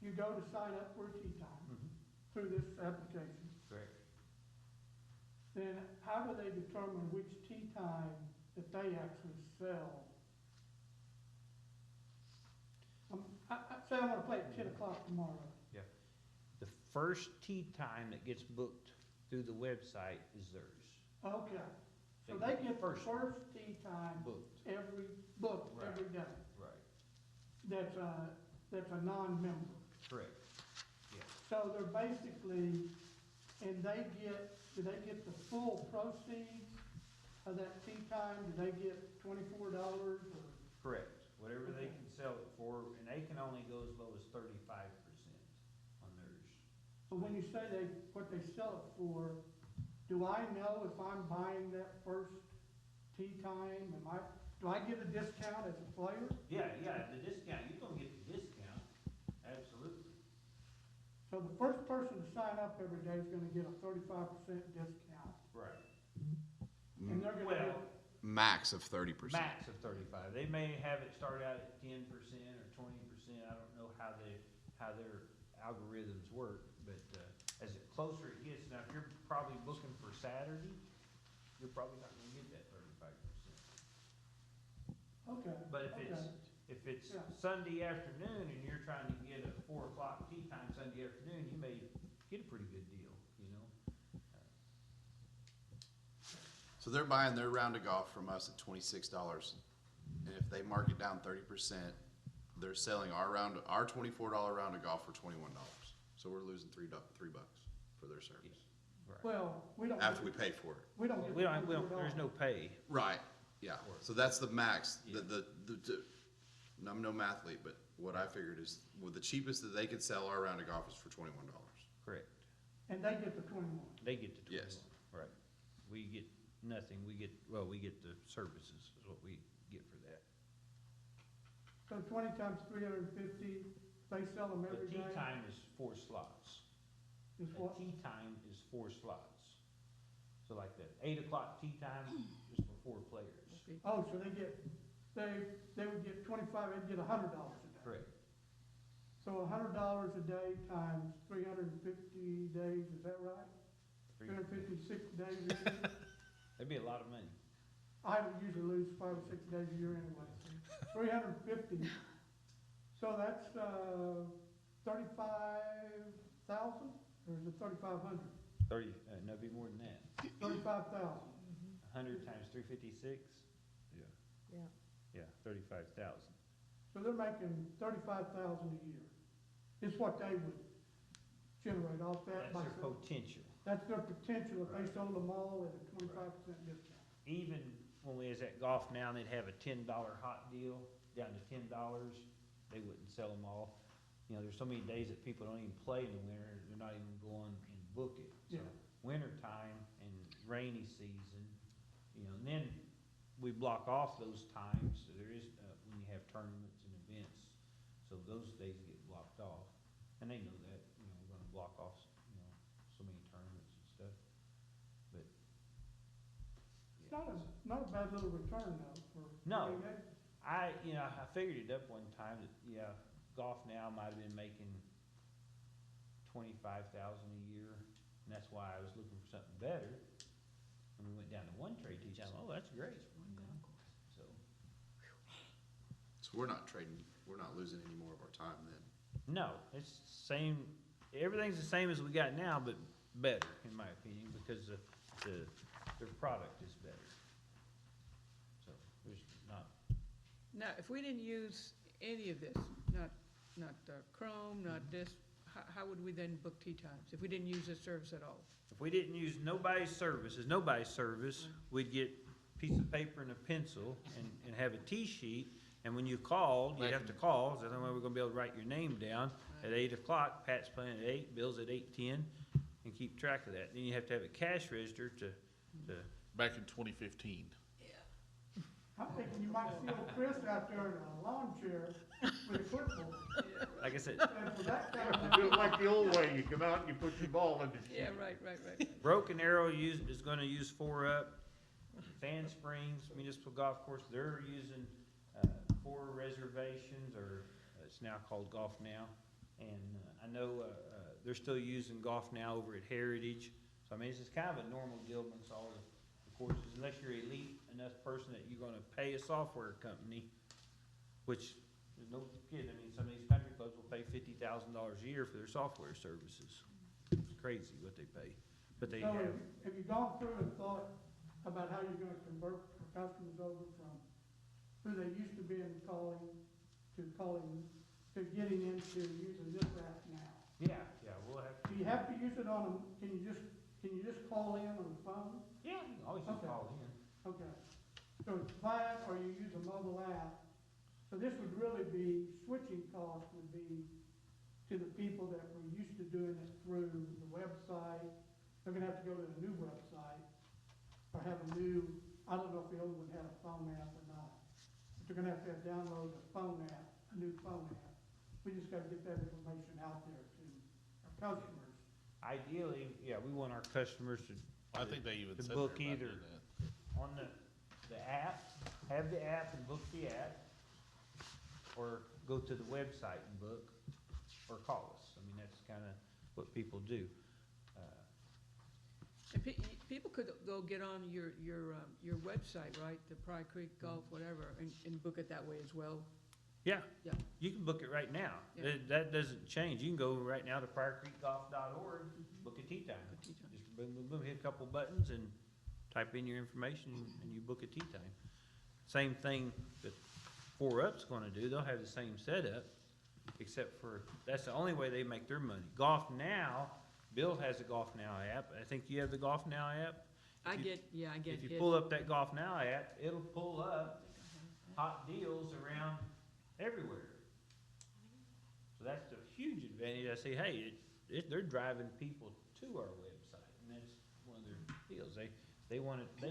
you go to sign up for a tea time through this application? Correct. Then how do they determine which tea time that they actually sell? Say I'm gonna play at 10 o'clock tomorrow. The first tea time that gets booked through the website is theirs. Okay, so they get the First first tea time booked. booked Right. every day. Right. That's a non-member. Correct. Yeah. So they're basically, and do they get the full proceeds of that tea time? Do they get $24 or? Correct. Whatever they can sell it for, and they can only go as low as 35% on theirs. But when you say what they sell it for, do I know if I'm buying that first tea time? Do I get a discount as a player? Yeah, the discount, you're gonna get the discount, absolutely. So the first person to sign up every day is gonna get a 35% discount. Right. And they're gonna Well, get, Max of 30%. max of 35. They may have it start out at 10% or 20%. I don't know how their algorithms work, but, as it closer it gets, now if you're probably booking for Saturday, you're probably not gonna get that 35%. okay. But if it's Yeah. Sunday afternoon and you're trying to get a 4 o'clock tea time Sunday afternoon, you may get a pretty good deal, you know? So they're buying their round of golf from us at $26. And if they mark it down 30%, they're selling our $24 round of golf for $21. So we're losing $3 for their service. Right. Well, we don't. After we pay for it. We don't get We the don't, there's no $24. pay. Right, yeah. So that's the max, Yeah. I'm no mathlete, but what I figured is, well, the cheapest that they could sell our round of golf is for $21. Correct. And they get the 21. They get the 21. Yes. Right. We get nothing. We get the services is what we get for that. So 20 times 350, they sell them The every tea day? time is 4 slots. Is The what? tea time is 4 slots. So like the 8 o'clock tea time is for 4 players. Okay. Oh, so they would get 25, they'd get $100 a day. Correct. So $100 a day times 350 days, is that right? 356 days a year? That'd be a lot of money. I usually lose 5 or 6 days a year anyway. 350, so that's 35,000, or is it 3,500? 30, no, it'd be more than that. 35,000. 100 times 356? Yeah. Yeah. Yeah, 35,000. So they're making 35,000 a year. Is what they would generate off that. That's by their selling. potential. That's their potential if they Right. sold them all at a 25% discount. Even when we was at golf now, they'd have a $10 hot deal down to $10. They wouldn't sell them all. You know, there's so many days that people don't even play in the winter, they're not even going and book it. So Yeah. winter time and rainy season, you know, and then we block off those times. So there is, when you have tournaments and events, so those days get blocked off. And they know that, you know, we're gonna block off, you know, so many tournaments and stuff. But, It's not a bad little return though for. No. I mean, I figured it up one time that, yeah, golf now might have been making 25,000 a year, and that's why I was looking for something better. And we went down to one trade teach, I'm, oh, that's great, you know, so. So we're not losing any more of our time then. No, it's same, everything's the same as we got now, but better, in my opinion, because their product is better. So, there's not, Now, if we didn't use any of this, not Chrome, not this, how would we then book tea times? If we didn't use this service at all? if we didn't use nobody's service, we'd get a piece of paper and a pencil and have a tee sheet, And when you called, you Back have to in- call, so then we're gonna be able to write your name down at 8 o'clock, Pat's playing at 8, Bill's at 8:10, and keep track of that. Then you have to have a cash register to, Back in 2015. I'm thinking you might see old Chris out there in a lawn chair with a clipboard. like I said, And for that kind of Do it like the old way, you come out and you put your ball in the sheet. Yeah, right. Broken Arrow is gonna use 4UP. Sand Springs Municipal Golf Course, they're using, 4 reservations, or it's now called Golf Now. And, I know, they're still using Golf Now over at Heritage. So I mean, it's just kind of a normal deal amongst all the courses, unless you're elite enough person that you're gonna pay a software company, which is no kid. I mean, some of these country clubs will pay $50,000 a year for their software services. It's crazy what they pay, but they So have. have you gone through and thought about how you're gonna convert customers over from who they used to be calling, to getting into using this app now? Yeah, we'll have Do you have to use it on can you just call in on the phone? Yeah, you can always just Okay. call in. Okay. So it's that, or you use a mobile app. So this would really be, switching cost would be to the people that were used to doing it through the website. They're gonna have to go to a new website, or have a new, I don't know if the old one had a phone app or not. But they're gonna have to download a phone app, a new phone app. We just gotta get that information out there to our customers. Ideally, yeah, we want our customers to, I think they even The said book they're about either. doing that. on the app, have the app and book the app, or go to the website and book, or call us. I mean, that's kinda what people do. And people could go get on your website, right, the Pryor Creek Golf, whatever, and book it that way as well. Yeah. Yeah. You can book it right now. Yeah. That doesn't change. You can go right now to pryorcreekgolf.org, book a tee time. Book a tee time. Just boom, boom, boom, hit a couple buttons and type in your information and you book a tee time. Same thing that 4UP's gonna do. They'll have the same setup, except for, that's the only way they make their money. Golf Now, Bill has a Golf Now app. I think you have the Golf Now app. I If you- get If you hit. pull up that Golf Now app, it'll pull up hot deals around everywhere. So that's the huge advantage. I say, hey, they're driving people to our website, and that's one of their deals. They wanna do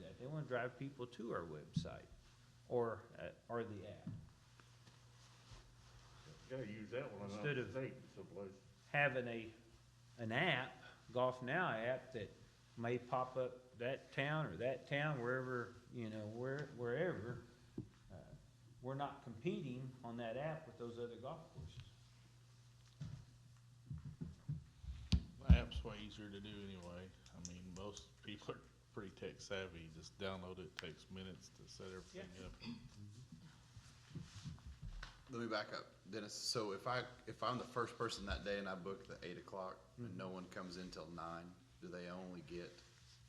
that. They wanna drive people to our website or the app. Gotta use that one on Instead the of- state someplace. Having an app, Golf Now app, that may pop up that town or that town, wherever, wherever. We're not competing on that app with those other golf courses. The app's way easier to do anyway. I mean, most people are pretty tech savvy. Just download it, takes minutes to set everything up. Let me back up, Dennis. So if I'm the first person that day and I book the 8 o'clock and no one comes in till 9, do they only get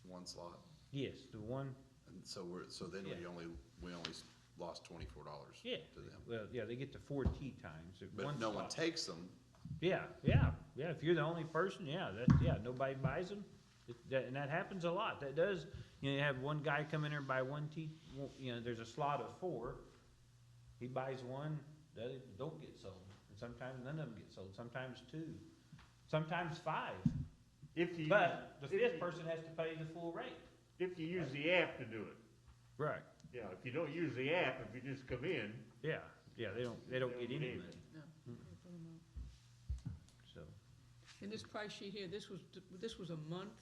one slot? Yes, the one, And so then Yeah. we only lost $24 yeah, to them. well, yeah, they get the 4 tee times. at But one if no one spot. takes them, Yeah, if you're the only person, nobody buys them, and that happens a lot, that does, you have one guy come in there and buy one tee, there's a slot of 4, he buys one, the others don't get sold, and sometimes none of them get sold, sometimes 2, sometimes 5, If you, but the if 5th you- person has to pay the full rate. if you use the app to do it. Right. Yeah, if you don't use the app, if you just come in, Yeah, they don't get any money, No. so, And this price sheet here, this was a month?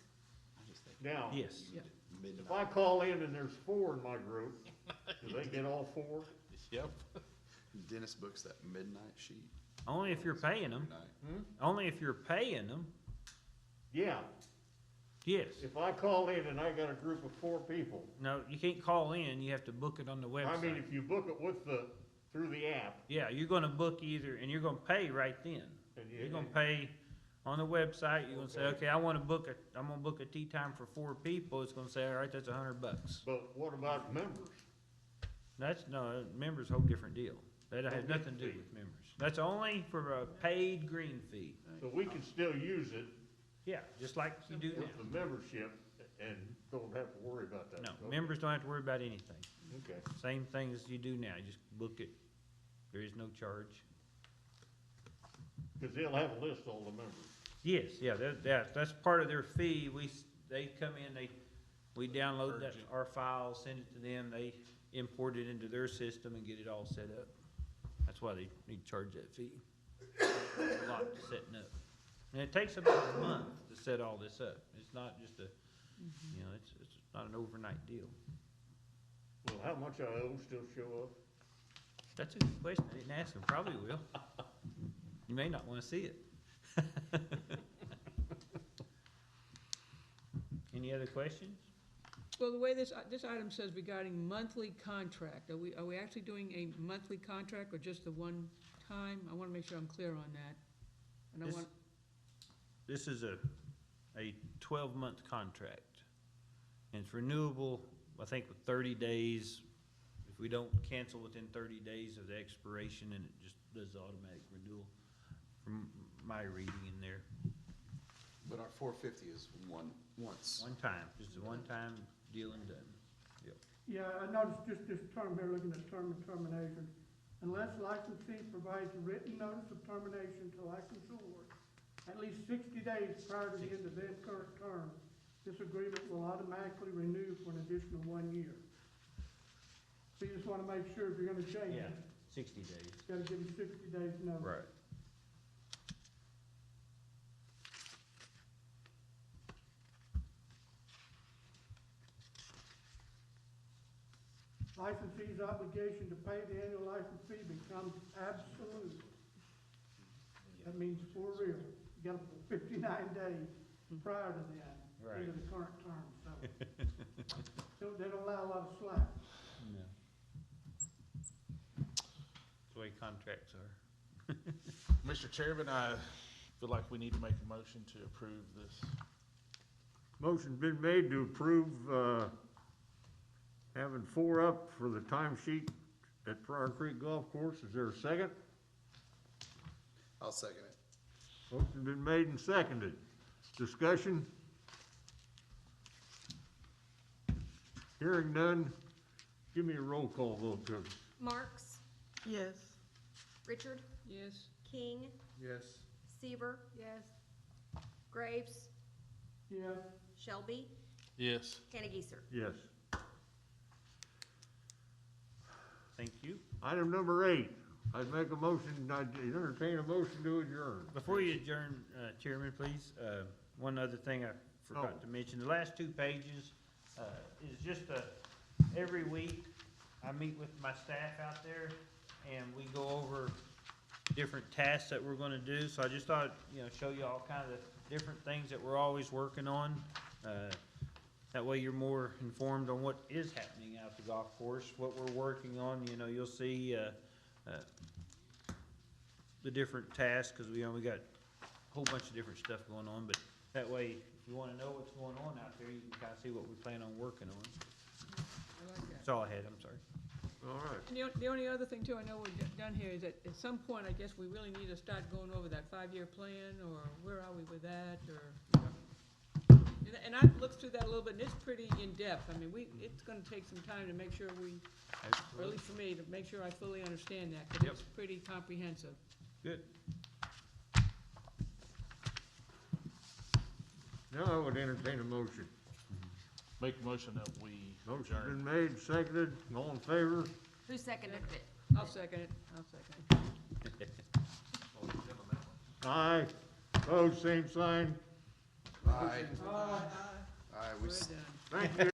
now, yes. Yeah. if I call in and there's 4 in my group, do they get all 4? Yep. Dennis books that midnight sheet. Only if you're paying them, Midnight. only if you're paying them, Yeah, yes. if I call in and I got a group of 4 people, No, you can't call in, you have to book it on the website. I mean, if you book it through the app, Yeah, you're gonna book either, and you're gonna pay right then. and You're gonna pay on the website, you're gonna say, okay, I'm gonna book a tee time for 4 people, it's gonna say, all right, that's $100. but what about members? No, members, whole different deal. That has Whole nothing to do different with members. That's only for a paid green fee. So we can still use it Yeah, just like you do now. with the membership and don't have to worry about that. No, Okay. members don't have to worry about anything. Okay, Same thing as you do now, you just book it. There is no charge. cause they'll have a list of all the members. Yes, yeah, that's part of their fee. They come in, we download that, Urgent. our file, send it to them, they import it into their system and get it all set up. That's why they need to charge that fee. A lot setting up. And it takes about a month to set all this up. It's not just it's not an overnight deal. Well, how much I owe still show up? That's a good question. I didn't ask them. Probably will. You may not wanna see it. Any other questions? Well, the way this item says regarding monthly contract, are we actually doing a monthly contract or just the one time? I wanna make sure I'm clear on that. And I This- want, This is a 12-month contract. And it's renewable, I think, with 30 days. If we don't cancel within 30 days of the expiration, and it just does automatic renewal, from my reading in there. But our 450 is once. One time, just a one-time deal and done. Yep. Yeah, I noticed just this term here, looking at term and termination. Unless licensee provides a written notice of termination to licensor at least 60 days prior to the end of their current term, this agreement will automatically renew for an additional 1 year. So you just wanna make sure if you're gonna change Yeah, it, 60 days. you gotta give them 60 days notice. Right. Licensee's obligation to pay the annual license fee becomes absolute. That means for real. You got 59 days prior to that, Right. into the current term, so. They don't allow a lot of slack. No. That's the way contracts are. Mr. Chairman, I feel like we need to make a motion to approve this. Motion's been made to approve, having 4 up for the timesheet at Pryor Creek Golf Course. Is there a second? I'll second it. Motion's been made and seconded. Discussion? Hearing none, give me a roll call vote, Cookie. Marks, Yes. Richard, yes, King, Yes. Seaver, Yes. Graves, Yes, Shelby, Yes. Cannageeser. Yes. Thank you. Item number 8, I'd make a motion, I'd entertain a motion to adjourn. Before you adjourn, Chairman, please, one other thing I forgot to mention. The last 2 pages is just every week, I meet with my staff out there, and we go over different tasks that we're gonna do. So I just thought, show you all kind of the different things that we're always working on. That way you're more informed on what is happening out at the golf course, what we're working on. You'll see the different tasks, because we got a whole bunch of different stuff going on. But that way, if you wanna know what's going on out there, you can kinda see what we plan on working on. I like that. That's all I had, I'm sorry. All right. And the only other thing too, I know we're done here, is that at some point, I guess we really need to start going over that 5-year plan, or where are we with that, or, and I've looked through that a little bit, and it's pretty in-depth. I mean, it's gonna take some time to make sure or at least for me, to make sure I fully understand that, because Yep. it's pretty comprehensive. Good. Now I would entertain a motion. Make a motion that we Motion's adjourn. been made, seconded, all in favor? Who seconded it? I'll second it. Aye. Opposed, same sign. Aye. uh, Aye, We're done. Thank you.